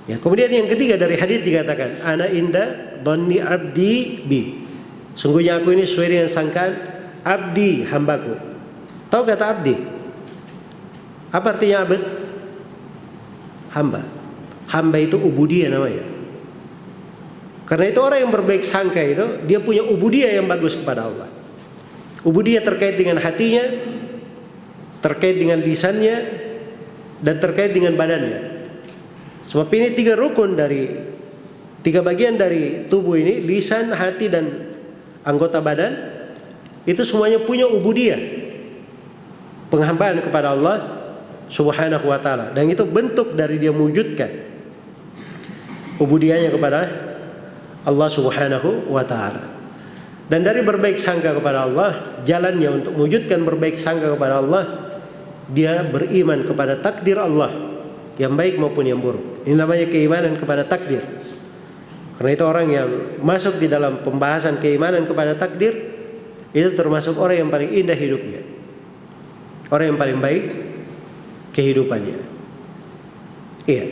Ya, kemudian yang ketiga dari hadis dikatakan, ana inda dhanni abdi bi. Sungguhnya aku ini sesuai dengan sangkaan abdi, hambaku. Tahu kata abdi? Apa artinya abd? Hamba. Hamba itu ubudiyah namanya. Karena itu orang yang berbaik sangka itu dia punya ubudiyah yang bagus kepada Allah. Ubudiyah terkait dengan hatinya, terkait dengan lisannya, dan terkait dengan badannya. Sebab ini tiga bagian dari tubuh ini, lisan, hati, dan anggota badan, itu semuanya punya ubudiyah, penghambaan kepada Allah Subhanahu wa ta'ala. Dan itu bentuk dari dia mewujudkan ubudiyahnya kepada Allah Subhanahu wa ta'ala. Dan dari berbaik sangka kepada Allah, jalannya untuk mewujudkan berbaik sangka kepada Allah, dia beriman kepada takdir Allah, yang baik maupun yang buruk. Ini namanya keimanan kepada takdir. Karena itu orang yang masuk di dalam pembahasan keimanan kepada takdir, itu termasuk orang yang paling indah hidupnya, orang yang paling baik kehidupannya. Iya.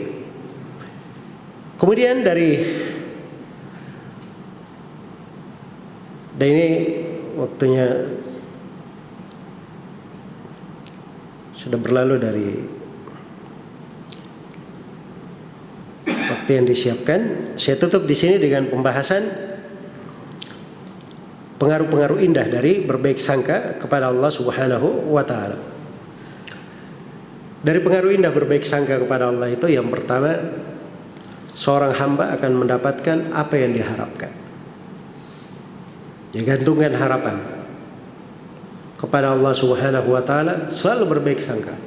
Kemudian dan ini waktunya sudah berlalu dari waktu yang disiapkan. Saya tutup di sini dengan pembahasan pengaruh-pengaruh indah dari berbaik sangka kepada Allah Subhanahu wa ta'ala. Dari pengaruh indah berbaik sangka kepada Allah itu, yang pertama, seorang hamba akan mendapatkan apa yang diharapkan. Dia gantungkan harapan kepada Allah Subhanahu wa ta'ala, selalu berbaik sangka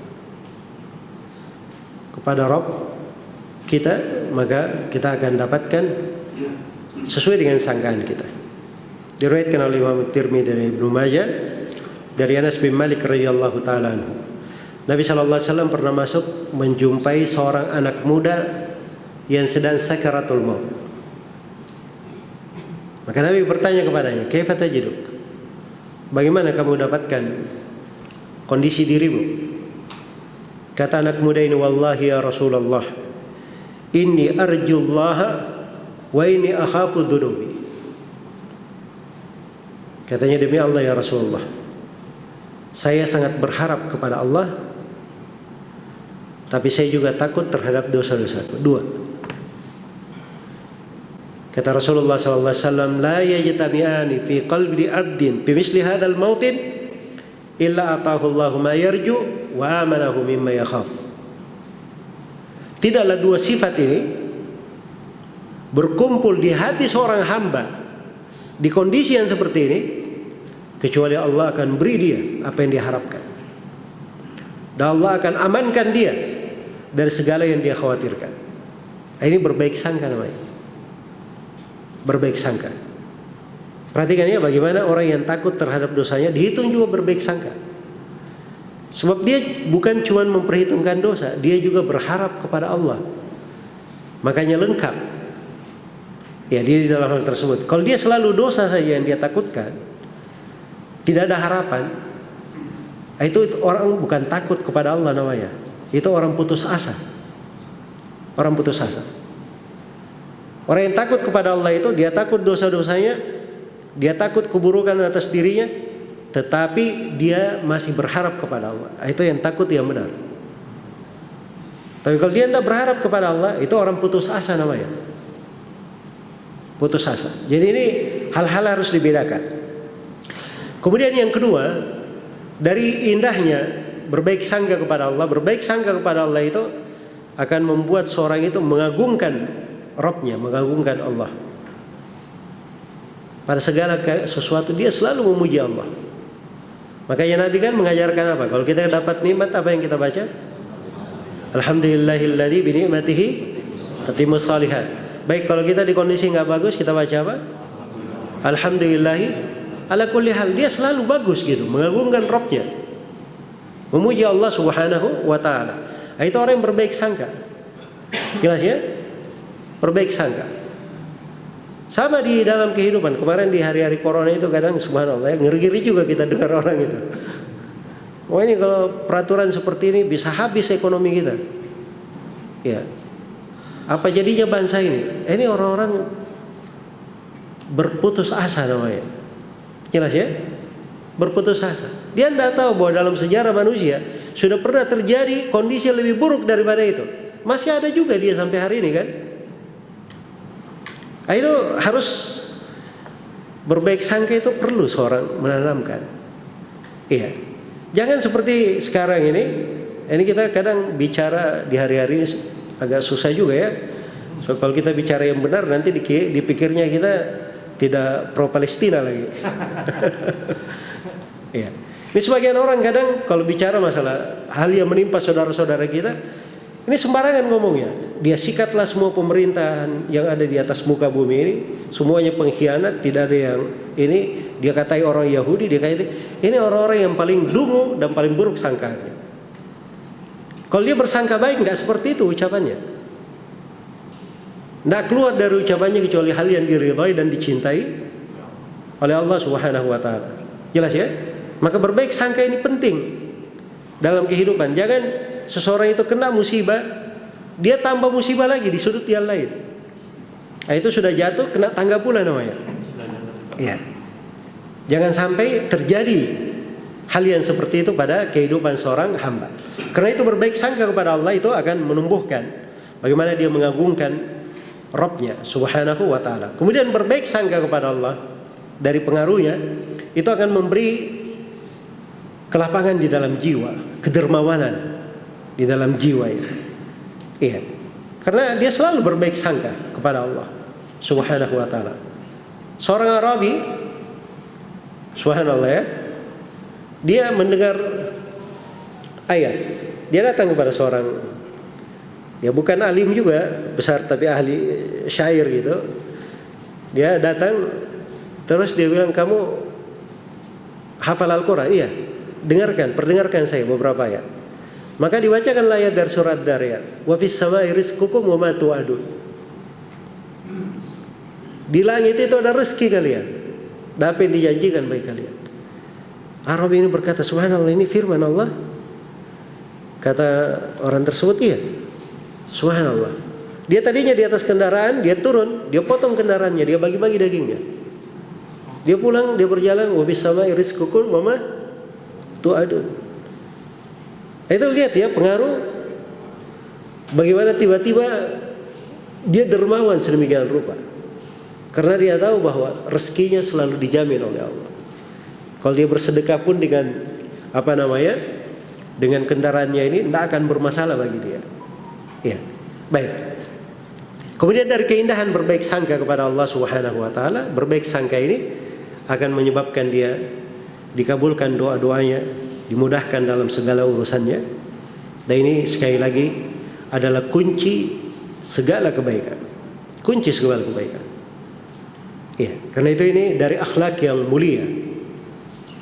kepada Rabb kita, maka kita akan dapatkan sesuai dengan sangkaan kita. Diriwayatkan oleh Imam Tirmidzi dan Ibnu Majah dari Anas bin Malik radhiyallahu taala anhu, Nabi sallallahu alaihi wasallam pernah masuk menjumpai seorang anak muda yang sedang sakaratul maut. Maka Nabi bertanya kepadanya, "Kaifa tajiduk?" Bagaimana kamu dapatkan kondisi dirimu? Kata anak muda ini, "Wallahi ya Rasulullah, inni arjullaha wa inni akhafu dhunubi." Katanya, demi Allah ya Rasulullah, saya sangat berharap kepada Allah, tapi saya juga takut terhadap dosa-dosaku. Dua. Kata Rasulullah SAW, la yajtami'ani fi qalbi abdin bimisli hadzal mautin illa atahu Allahu ma yarju wa amanahu mimma yakhaf. Tidaklah dua sifat ini berkumpul di hati seorang hamba di kondisi yang seperti ini, kecuali Allah akan beri dia apa yang diharapkan, dan Allah akan amankan dia dari segala yang dia khawatirkan. Ini berbaik sangka namanya. Berbaik sangka. Perhatikan ya, bagaimana orang yang takut terhadap dosanya dihitung juga berbaik sangka. Sebab dia bukan cuma memperhitungkan dosa, dia juga berharap kepada Allah. Makanya lengkap. Ya, dia di dalam hal tersebut. Kalau dia selalu dosa saja yang dia takutkan, tidak ada harapan, itu orang bukan takut kepada Allah namanya. Itu orang putus asa. Orang putus asa. Orang yang takut kepada Allah itu, dia takut dosa-dosanya, dia takut keburukan atas dirinya, tetapi dia masih berharap kepada Allah. Itu yang takut yang benar. Tapi kalau dia tidak berharap kepada Allah, itu orang putus asa namanya. Putus asa. Jadi ini hal-hal harus dibedakan. Kemudian yang kedua, dari indahnya berbaik sangka kepada Allah, berbaik sangka kepada Allah itu akan membuat seorang itu mengagungkan Rabbnya, mengagungkan Allah. Pada segala sesuatu dia selalu memuji Allah. Makanya Nabi kan mengajarkan apa? Kalau kita dapat nikmat, apa yang kita baca? Alhamdulillahilladzi bi ni'matihi tatimmus shalihat. Baik, kalau kita di kondisi nggak bagus, kita baca apa? Alhamdulillahi ala kulli hal. Dia selalu bagus gitu, mengagungkan Rabbnya, memuji Allah Subhanahu wa ta'ala. Itu orang yang berbaik sangka. Jelas ya? Berbaik sangka. Sama di dalam kehidupan. Kemarin di hari-hari corona itu kadang subhanallah ya, ngeri-ngeri juga kita dengar orang itu. Wah, ini kalau peraturan seperti ini bisa habis ekonomi kita. Ya. Apa jadinya bangsa ini? Ini orang-orang berputus asa namanya. Jelas ya? Berputus asa. Dia tidak tahu bahwa dalam sejarah manusia sudah pernah terjadi kondisi yang lebih buruk daripada itu. Masih ada juga dia sampai hari ini kan. Nah, itu harus berbaik sangka, itu perlu seorang menanamkan. Iya. Jangan seperti sekarang ini. Ini kita kadang bicara di hari-hari ini agak susah juga ya. So, kalau kita bicara yang benar nanti dipikirnya kita tidak pro Palestina lagi. Iya. Ini sebagian orang kadang kalau bicara masalah hal yang menimpa saudara-saudara kita, ini sembarangan ngomongnya. Dia sikatlah semua pemerintahan yang ada di atas muka bumi ini, semuanya pengkhianat, tidak ada yang ini. Dia katai orang Yahudi, dia katai ini orang-orang yang paling dungu dan paling buruk sangkaannya. Kalau dia bersangka baik, nggak seperti itu ucapannya. Nggak keluar dari ucapannya kecuali hal yang diridhai dan dicintai oleh Allah Subhanahu wa ta'ala. Jelas ya? Maka berbaik sangka ini penting dalam kehidupan. Jangan seseorang itu kena musibah, dia tambah musibah lagi di sudut yang lain. Nah, itu sudah jatuh kena tangga pula namanya. Iya. Jangan sampai terjadi hal yang seperti itu pada kehidupan seorang hamba. Karena itu berbaik sangka kepada Allah itu akan menumbuhkan bagaimana dia mengagungkan Rabbnya Subhanahu wa ta'ala. Kemudian berbaik sangka kepada Allah dari pengaruhnya itu akan memberi kelapangan di dalam jiwa, kedermawanan di dalam jiwa itu. Iya. Karena dia selalu berbaik sangka kepada Allah Subhanahu wa ta'ala. Seorang Arabi, subhanallah ya, dia mendengar ayat. Dia datang kepada seorang, ya bukan alim juga besar tapi ahli syair gitu. Dia datang terus dia bilang, kamu hafal Al-Quran? Iya. Perdengarkan saya beberapa ayat. Maka dibacakan ayat dari surat Dariyat. Wa fis samai rizqukum wa ma tu'adun. Di langit itu ada rezeki kalian, dan apa yang dijanjikan bagi kalian. Arabi ini berkata, subhanallah, ini firman Allah. Kata orang tersebut, iya, subhanallah. Dia tadinya di atas kendaraan, dia turun, dia potong kendaraannya, dia bagi-bagi dagingnya. Dia pulang, dia berjalan, wa bis samai rizqukum wa ma tu'adun. Itu lihat ya pengaruh bagaimana tiba-tiba dia dermawan sedemikian rupa. Karena dia tahu bahwa rezekinya selalu dijamin oleh Allah. Kalau dia bersedekah pun dengan dengan kendaraannya ini tidak akan bermasalah bagi dia. Ya, baik. Kemudian dari keindahan berbaik sangka kepada Allah Subhanahu wa ta'ala, berbaik sangka ini akan menyebabkan dia dikabulkan doa-doanya, dimudahkan dalam segala urusannya. Dan ini sekali lagi adalah kunci segala kebaikan. Kunci segala kebaikan. Ya, karena itu ini dari akhlak yang mulia,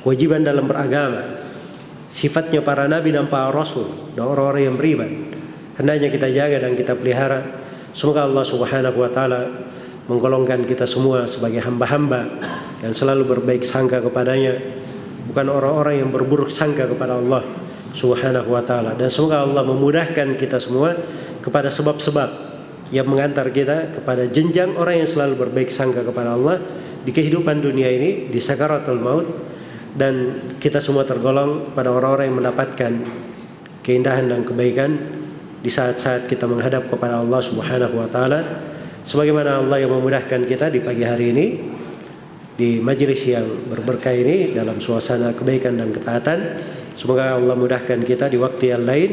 kewajiban dalam beragama, sifatnya para nabi dan para rasul dan orang-orang yang beriman. Hendaknya kita jaga dan kita pelihara. Semoga Allah Subhanahu wa ta'ala menggolongkan kita semua sebagai hamba-hamba yang selalu berbaik sangka kepadanya, bukan orang-orang yang berburuk sangka kepada Allah Subhanahu wa ta'ala. Dan semoga Allah memudahkan kita semua kepada sebab-sebab yang mengantar kita kepada jenjang orang yang selalu berbaik sangka kepada Allah di kehidupan dunia ini, di sakaratul maut, dan kita semua tergolong pada orang-orang yang mendapatkan keindahan dan kebaikan di saat-saat kita menghadap kepada Allah Subhanahu wa ta'ala. Sebagaimana Allah yang memudahkan kita di pagi hari ini di majelis yang berberkah ini dalam suasana kebaikan dan ketaatan. Semoga Allah mudahkan kita di waktu yang lain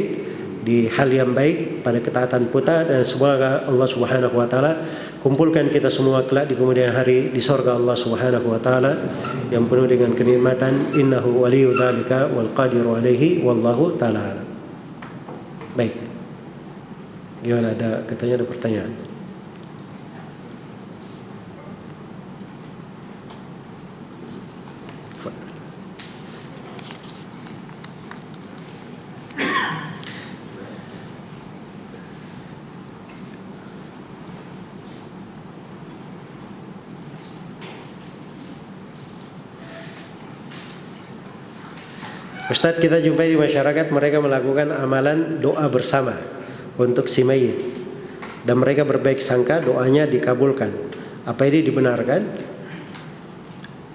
di hal yang baik pada ketaatan puta, dan semoga Allah Subhanahu wa ta'ala kumpulkan kita semua kelak di kemudian hari di surga Allah Subhanahu wa ta'ala yang penuh dengan kenikmatan. Innahu waliyyu dzalika wal qadiru alaihi wallahu ta'ala. Baik. Gimana, ada pertanyaan? Ustadz, kita jumpai di masyarakat mereka melakukan amalan doa bersama untuk si mayit, dan mereka berbaik sangka doanya dikabulkan. Apa ini dibenarkan?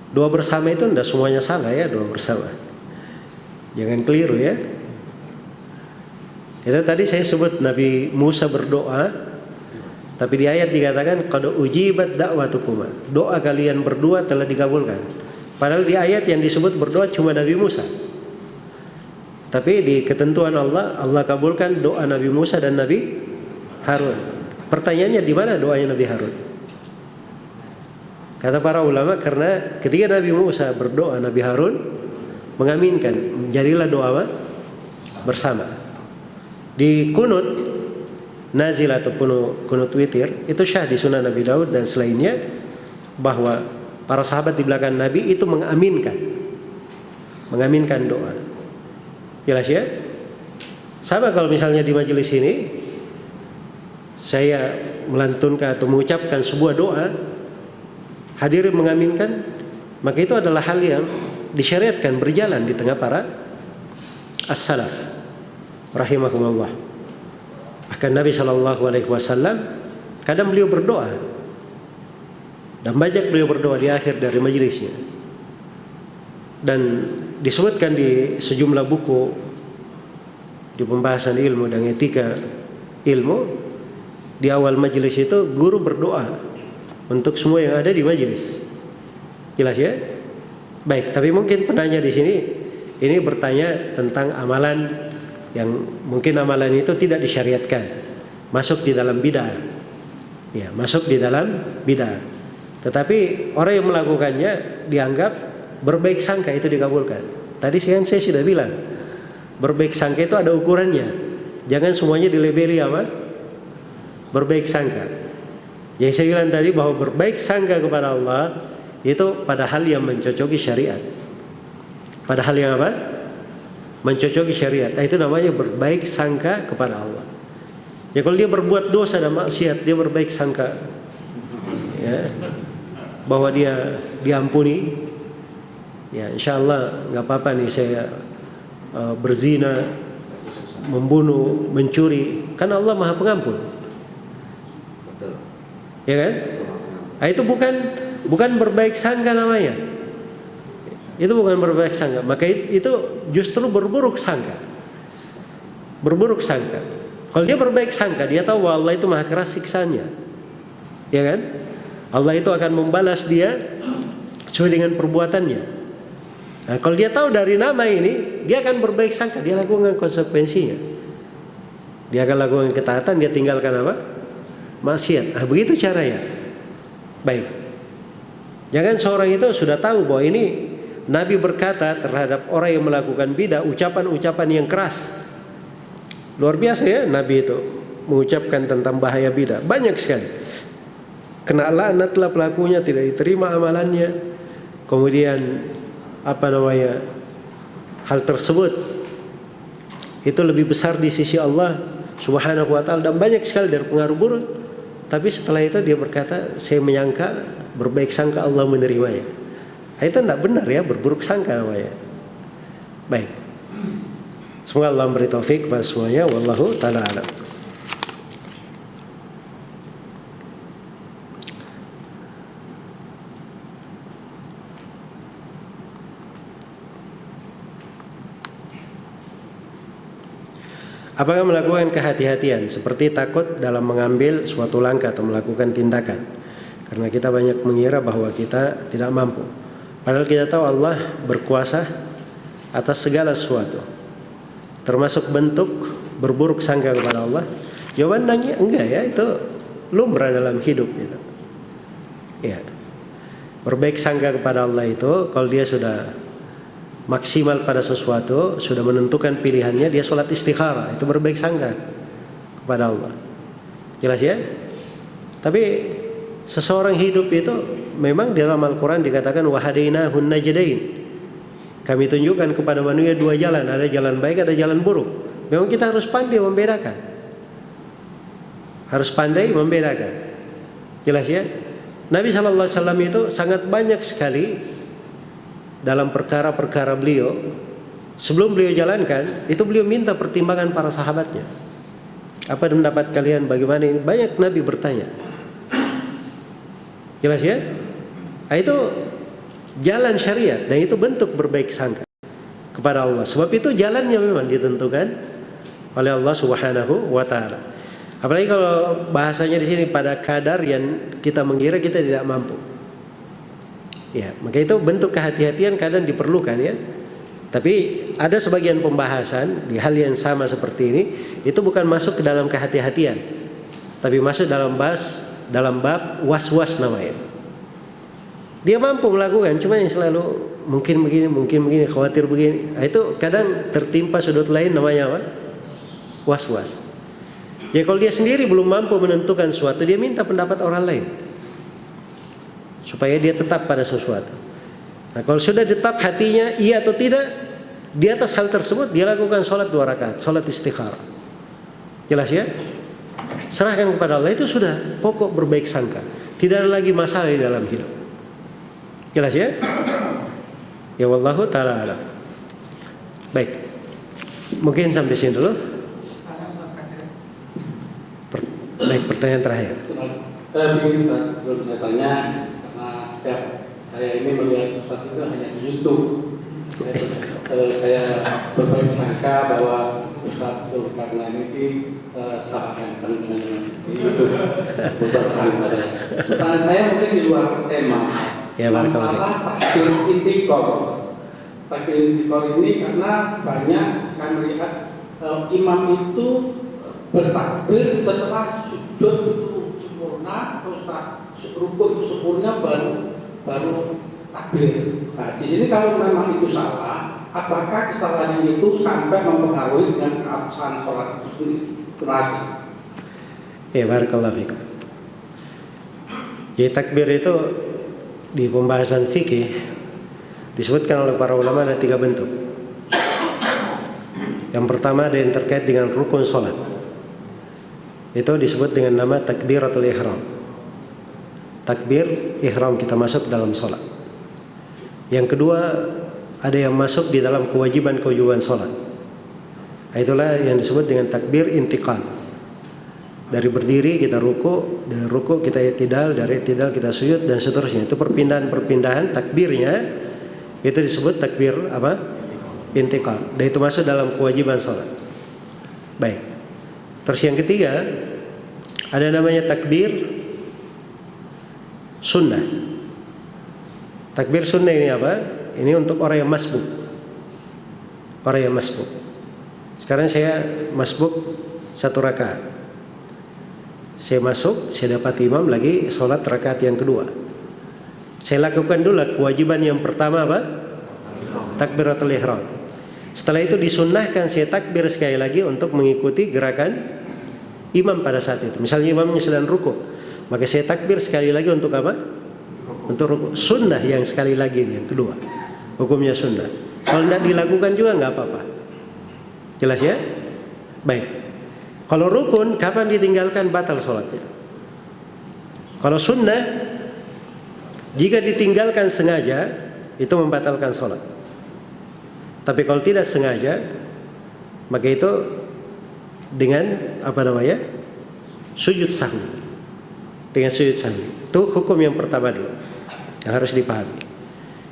Doa bersama itu tidak semuanya salah ya, doa bersama. Jangan keliru ya. Itu tadi saya sebut Nabi Musa berdoa, tapi di ayat dikatakan qad ujibat da'watukuma, doa kalian berdua telah dikabulkan. Padahal di ayat yang disebut berdoa cuma Nabi Musa. Tapi di ketentuan Allah, Allah kabulkan doa Nabi Musa dan Nabi Harun. Pertanyaannya, di mana doanya Nabi Harun? Kata para ulama, karena ketika Nabi Musa berdoa, Nabi Harun mengaminkan, jadilah doa bersama. Di kunut nazil atau kunut witir itu syah di sunnah Nabi Daud dan selainnya, bahwa para sahabat di belakang Nabi itu mengaminkan doa. Jelas ya? Sama kalau misalnya di majelis ini saya melantunkan atau mengucapkan sebuah doa, hadirin mengaminkan, maka itu adalah hal yang disyariatkan berjalan di tengah para as-salaf rahimahumullah. Bahkan Nabi SAW kadang beliau berdoa, dan banyak beliau berdoa di akhir dari majelisnya. Dan disebutkan di sejumlah buku di pembahasan ilmu dan etika ilmu, di awal majelis itu guru berdoa untuk semua yang ada di majelis. Jelas ya? Baik, tapi mungkin penanya di sini ini bertanya tentang amalan yang mungkin amalan itu tidak disyariatkan, masuk di dalam bid'ah. Ya, masuk di dalam bid'ah. Tetapi orang yang melakukannya dianggap berbaik sangka, itu dikabulkan. Tadi saya sudah bilang, berbaik sangka itu ada ukurannya. Jangan semuanya dilabeli apa? Berbaik sangka. Jadi saya bilang tadi bahwa berbaik sangka kepada Allah itu pada hal yang mencocoki syariat. Pada hal yang apa? Mencocoki syariat. Itu namanya berbaik sangka kepada Allah. Ya, kalau dia berbuat dosa dan maksiat, dia berbaik sangka ya, bahwa dia diampuni. Ya, insya Allah nggak apa-apa nih saya berzina, membunuh, mencuri, kan Allah Maha Pengampun. Betul. Ya kan? Nah, itu bukan berbaik sangka namanya. Itu bukan berbaik sangka, maka itu justru berburuk sangka. Berburuk sangka. Kalau dia berbaik sangka, dia tahu bahwa Allah itu Maha keras siksanya. Ya kan? Allah itu akan membalas dia sesuai dengan perbuatannya. Nah, kalau dia tahu dari nama ini, dia akan berbaik sangka, dia lakukan konsekuensinya. Dia akan lakukan ketaatan, dia tinggalkan apa? Maksiat. Nah, begitu caranya. Baik. Jangan seorang itu sudah tahu bahwa ini Nabi berkata terhadap orang yang melakukan bidah ucapan-ucapan yang keras. Luar biasa ya Nabi itu mengucapkan tentang bahaya bidah. Banyak sekali. Kena laknatlah pelakunya, tidak diterima amalannya. Kemudian hal tersebut itu lebih besar di sisi Allah Subhanahu wa ta'ala, dan banyak sekali dari pengaruh buruk. Tapi setelah itu dia berkata, saya menyangka, berbaik sangka Allah menerimanya. Itu tidak benar ya, berburuk sangka namanya. Baik, semoga Allah memberi taufik kepada semuanya. Wallahu ta'ala alam. Apakah melakukan kehati-hatian seperti takut dalam mengambil suatu langkah atau melakukan tindakan? Karena kita banyak mengira bahwa kita tidak mampu. Padahal kita tahu Allah berkuasa atas segala sesuatu. Termasuk bentuk berburuk sangka kepada Allah. Jawabannya enggak ya, itu lumrah dalam hidup gitu. Ya. Berbaik sangka kepada Allah itu kalau dia sudah maksimal pada sesuatu, sudah menentukan pilihannya, dia sholat istikharah, itu berbaik sangka kepada Allah. Jelas ya? Tapi seseorang hidup itu memang di dalam Al-Quran dikatakan wahadainahun najdain. Kami tunjukkan kepada manusia dua jalan, ada jalan baik, ada jalan buruk. Memang kita harus pandai membedakan. Harus pandai membedakan. Jelas ya? Nabi SAW itu sangat banyak sekali dalam perkara-perkara beliau Sebelum beliau jalankan, itu beliau minta pertimbangan para sahabatnya. Apa pendapat kalian bagaimana ini? Banyak Nabi bertanya. Jelas ya? Nah, itu jalan syariat dan itu bentuk berbaik sangka kepada Allah. Sebab itu jalannya memang ditentukan oleh Allah Subhanahu wa taala. Apalagi kalau bahasanya di sini pada kadar yang kita mengira kita tidak mampu. Ya, maka itu bentuk kehati-hatian kadang diperlukan ya. Tapi ada sebagian pembahasan di hal yang sama seperti ini itu bukan masuk ke dalam kehati-hatian, tapi masuk dalam bab was-was namanya. Dia mampu melakukan, cuma yang selalu mungkin begini, khawatir begini. Nah, itu kadang tertimpa sudut lain namanya apa? Was-was. Jadi kalau dia sendiri belum mampu menentukan sesuatu, dia minta pendapat orang lain supaya dia tetap pada sesuatu. Nah, kalau sudah tetap hatinya iya atau tidak di atas hal tersebut, dia lakukan sholat 2 rakaat, sholat istikharah. Jelas ya? Serahkan kepada Allah, itu sudah pokok berbaik sangka. Tidak ada lagi masalah di dalam hidup. Jelas ya? Ya wallahu ta'ala alam. Baik, mungkin sampai sini dulu. Baik, pertanyaan terakhir. Begini Pak, sebelum saya tanya, karena setiap saya ini melihat Ustaz itu hanya di YouTube. Saya berbaik sangka bahwa Ustaz Zulkarnain ini sangat ganteng dengan di YouTube. Berbaik sangka. Pertanyaan saya mungkin di luar tema. Ya, masalah takbir intikor. Takbir intikor ini karena banyak saya melihat imam itu bertakbir setelah sujud itu sempurna, terus rukuk itu sempurna baru takbir. Nah, di sini kalau memang itu salah, apakah kesalahan itu sampai mempengaruhi dengan keabsahan sholat itu sendiri? Terima kasih. Ya, barakallahu fikum. Jadi takbir itu di pembahasan fikih disebutkan oleh para ulama ada 3 bentuk. Yang pertama ada yang terkait dengan rukun sholat. Itu disebut dengan nama takbiratul ihram. Takbir ihram kita masuk dalam sholat. Yang kedua ada yang masuk di dalam kewajiban sholat. Itulah yang disebut dengan takbir intiqal. Dari berdiri kita ruku, dari ruku kita i'tidal, dari i'tidal kita sujud dan seterusnya. Itu perpindahan takbirnya itu disebut takbir apa? Intiqal. Dan itu masuk dalam kewajiban sholat. Baik. Terus yang ketiga ada namanya takbir sunnah. Takbir sunnah ini apa? Ini untuk orang yang masbuk. Orang yang masbuk. Sekarang saya masbuk 1 rakaat. Saya masuk, saya dapat imam lagi sholat rakaat yang kedua. Saya lakukan dulu kewajiban yang pertama apa? Takbiratul ihram. Setelah itu disunnahkan saya takbir sekali lagi untuk mengikuti gerakan imam pada saat itu. Misalnya imamnya sedang ruku, maka saya takbir sekali lagi untuk apa? Untuk ruku. Sunnah yang sekali lagi ini, yang kedua. Hukumnya sunnah. Kalau tidak dilakukan juga nggak apa-apa. Jelas ya? Baik. Kalau rukun, kapan ditinggalkan batal sholatnya? Kalau sunnah, jika ditinggalkan sengaja, itu membatalkan sholat. Tapi kalau tidak sengaja, maka itu dengan apa namanya? Sujud sahwi. Dengan sujud sahwi. Itu hukum yang pertama dulu yang harus dipahami.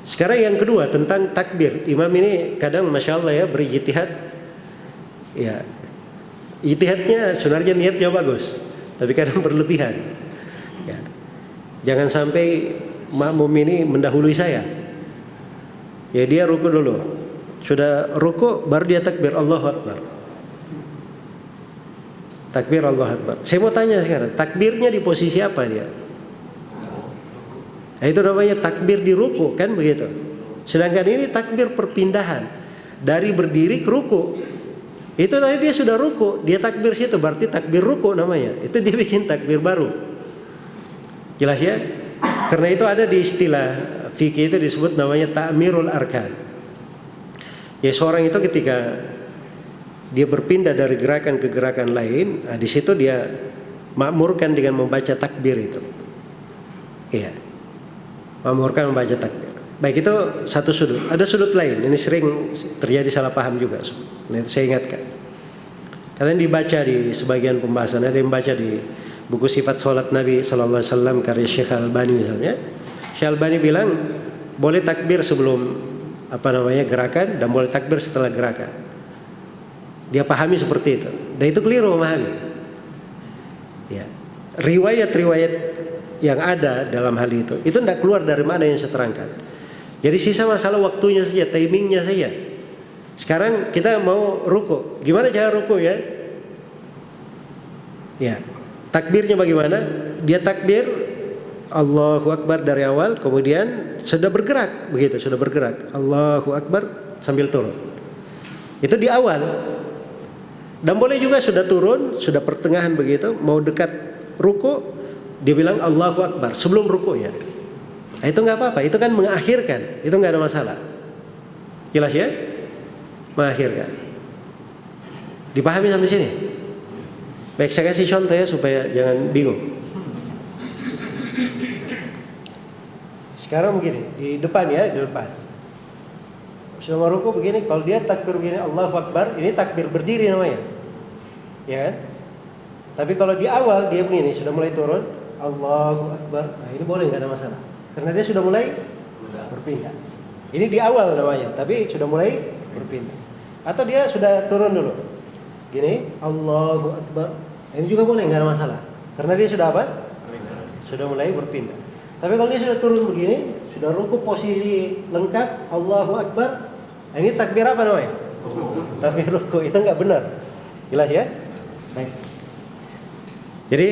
Sekarang yang kedua tentang takbir. Imam ini kadang masya Allah ya berijtihad. Ya, ijtihadnya sebenarnya niatnya bagus, tapi kadang berlebihan. Ya. Jangan sampai makmum ini mendahului saya. Ya dia ruku dulu. Sudah ruku baru dia takbir Allahu Akbar. Takbir Allahu Akbar. Saya mau tanya sekarang, takbirnya di posisi apa dia? Nah, itu namanya takbir di ruku, kan begitu. Sedangkan ini takbir perpindahan dari berdiri ke ruku. Itu tadi dia sudah ruku, dia takbir situ berarti takbir ruku namanya. Itu dia bikin takbir baru. Jelas ya? Karena itu ada di istilah fikih itu disebut namanya ta'mirul arkan. Ya seorang itu ketika dia berpindah dari gerakan ke gerakan lain, nah di situ dia makmurkan dengan membaca takbir itu. Iya. Makmurkan membaca takbir. Baik, itu satu sudut. Ada sudut lain, ini sering terjadi salah paham juga. Nah, itu saya ingatkan. Kalian dibaca di sebagian pembahasan, ada yang baca di buku sifat sholat Nabi Sallallahu Alaihi Wasallam karya Syekh Al-Albani misalnya. Syekh Al-Albani bilang boleh takbir sebelum gerakan dan boleh takbir setelah gerakan. Dia pahami seperti itu. Dan itu keliru memahami. Ya. Riwayat-riwayat yang ada dalam hal itu tidak keluar dari mana yang saya terangkan. Jadi sisa masalah waktunya saja, timingnya saja. Sekarang kita mau ruku. Gimana cara ruku ya? Ya, takbirnya bagaimana? Dia takbir Allahu Akbar dari awal, kemudian sudah bergerak, begitu, sudah bergerak. Allahu Akbar sambil turun. Itu di awal. Dan boleh juga sudah turun, sudah pertengahan begitu, mau dekat ruku, dia bilang Allahu Akbar sebelum ruku ya. Nah, itu nggak apa-apa, itu kan mengakhirkan, itu nggak ada masalah. Jelas ya? Mengakhirkan. Dipahami sampai sini? Baik, saya kasih contoh ya supaya jangan bingung. Sekarang begini, di depan ya, di depan. Sudah mau ruku begini, kalau dia takbir begini Allahu Akbar, ini takbir berdiri namanya. Ya kan? Tapi kalau di awal dia begini, sudah mulai turun Allahu Akbar. Nah, ini boleh, nggak ada masalah. Karena dia sudah mulai berpindah. Ini di awal namanya, tapi sudah mulai berpindah. Atau dia sudah turun dulu. Gini, Allahu Akbar. Ini juga boleh, nggak ada masalah. Karena dia sudah apa? Sudah mulai berpindah. Tapi kalau dia sudah turun begini, sudah ruku posisi lengkap, Allahu Akbar. Ini takbir apa namanya? Takbir ruku. Itu nggak benar. Jelas ya? Baik. Jadi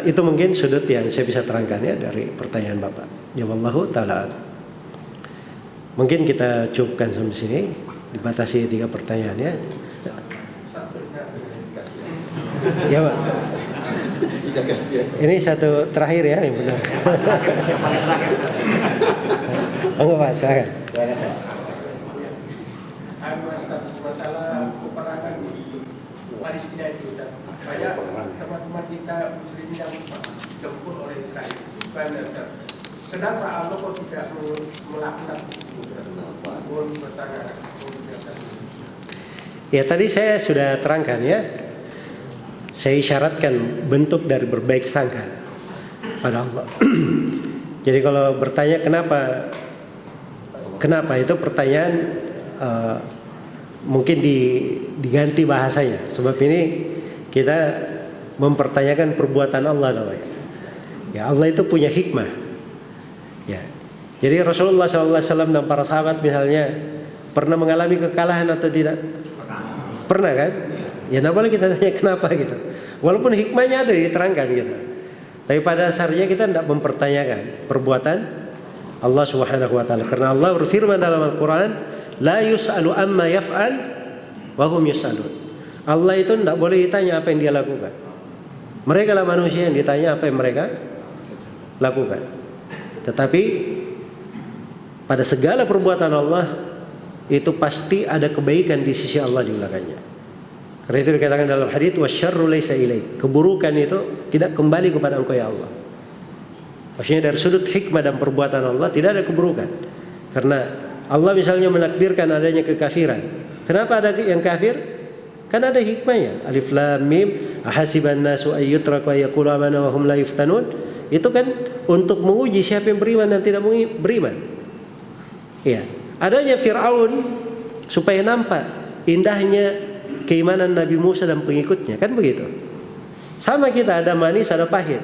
itu mungkin sudut yang saya bisa terangkan ya dari pertanyaan Bapak. Ya wallahu ta'ala. Mungkin kita cukupkan sampai sini, dibatasi 3 pertanyaan ya. Ya Pak. Ini satu terakhir ya yang benar. Enggak Pak, silakan. Masalah peperangan di Palestina itu, Ustaz. Banyak teman-teman kita muslim yang dijemput oleh Israel. Kenapa Allah kok tidak melakukan pertanyaan? Ya tadi saya sudah terangkan ya. Saya isyaratkan bentuk dari berbaik sangka pada Allah. Jadi kalau bertanya kenapa itu pertanyaan mungkin diganti bahasanya. Sebab ini kita mempertanyakan perbuatan Allah namanya. Ya Allah itu punya hikmah. Ya. Jadi Rasulullah SAW dan para sahabat misalnya pernah mengalami kekalahan atau tidak? Pernah kan? Ya tidak boleh kita tanya kenapa gitu. Walaupun hikmahnya ada diterangkan gitu. Tapi pada dasarnya kita tidak mempertanyakan perbuatan Allah Subhanahu wa taala. Karena Allah berfirman dalam Al-Qur'an, la yus'alu amma yaf'al wa hum yus'alun. Allah itu tidak boleh ditanya apa yang dia lakukan. Mereka lah manusia yang ditanya apa yang mereka lakukan. Tetapi pada segala perbuatan Allah itu pasti ada kebaikan di sisi Allah di belakangnya. Karena itu dikatakan dalam hadits wasyarru laisa ilaik. Keburukan itu tidak kembali kepada engkau ya Allah. Maksudnya dari sudut hikmah dan perbuatan Allah tidak ada keburukan. Karena Allah misalnya menakdirkan adanya kekafiran. Kenapa ada yang kafir? Kan ada hikmahnya. Alif lam mim ahasiban nasu ay yutraku ay yaqulu amanna wa hum la yuftanun. Itu kan untuk menguji siapa yang beriman dan tidak beriman. Iya. Adanya Fir'aun supaya nampak indahnya keimanan Nabi Musa dan pengikutnya, kan begitu. Sama kita, ada manis ada pahit.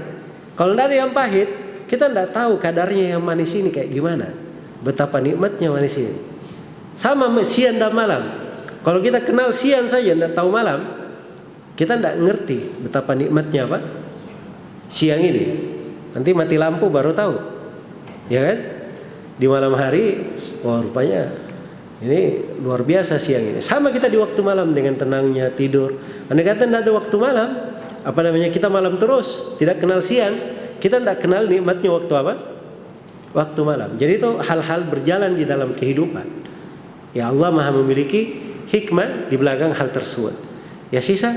Kalau tidak ada yang pahit, kita tidak tahu kadarnya yang manis ini kayak gimana, betapa nikmatnya manis ini. Sama siang dan malam. Kalau kita kenal siang saja tidak tahu malam, kita tidak ngerti betapa nikmatnya apa siang ini. Nanti mati lampu baru tahu, ya kan? Di malam hari, wah rupanya ini luar biasa siang ini. Sama kita di waktu malam dengan tenangnya tidur. Andai kata tidak ada waktu malam, kita malam terus, tidak kenal siang, kita tidak kenal nikmatnya waktu apa? Waktu malam. Jadi itu hal-hal berjalan di dalam kehidupan. Ya Allah Maha memiliki hikmah di belakang hal tersebut. Ya sisa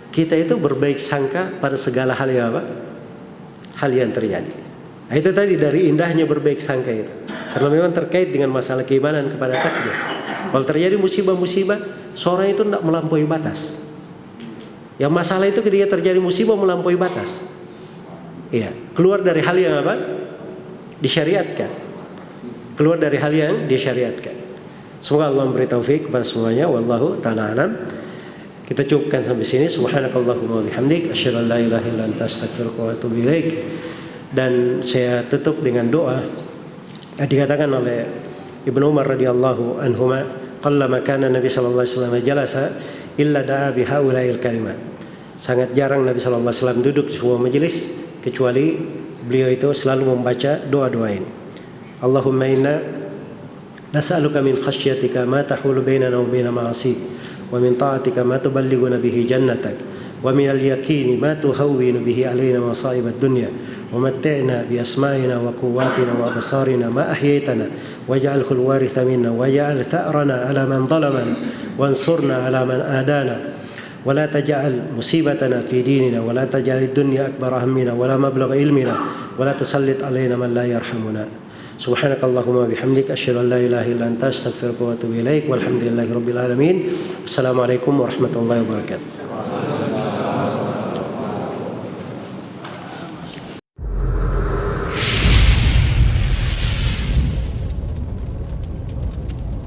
kita itu berbaik sangka pada segala hal yang apa? Hal yang terjadi. Nah, itu tadi dari indahnya berbaik sangka itu. Karena memang terkait dengan masalah keimanan kepada takdir. Kalau terjadi musibah-musibah, seorang itu tidak melampaui batas. Yang masalah itu ketika terjadi musibah melampaui batas. Iya, keluar dari hal yang apa? Disyariatkan. Keluar dari hal yang disyariatkan. Semoga Allah memberi taufik kepada semuanya. Wallahu ta'ala alam. Kita cukupkan sampai sini. Subhanakallahumma wa bihamdik, asyhadu an la ilaha illa anta, astaghfiruka wa atubu ilaik. Dan saya tutup dengan doa yang dikatakan oleh Ibnu Umar radhiyallahu anhuma, qallama kana Nabi sallallahu alaihi wasallam jalasa illa da'a bihaula'il kalimat. Sangat jarang Nabi sallallahu alaihi wasallam duduk di sebuah majelis kecuali beliau itu selalu membaca doa-doa ini. Allahumma inna nas'aluka min khasyyatika ma tahulu bainana wa baina ma'asik, wa min ta'atika ma tuballighuna bihi jannatak, wa min al-yaqini ma tuhawwinu bihi alaina masa'ib ad-dunya, wa matti'na bi asma'ina wa quwwatina wa absarina ma ahyaytana waj'alhu al-waritha minna waj'al tha'rana 'ala man zalamana wansurna 'ala man adana ولا تجعل مصيبتنا في ديننا ولا تجعل الدنيا أكبر همنا ولا مبلغ علمنا ولا تسلط علينا من لا يرحمنا سبحانك اللهم وبحمدك أشهد أن لا إله إلا أنت أستغفرك وأتوب إليك والحمد لله رب العالمين السلام عليكم ورحمة الله وبركاته.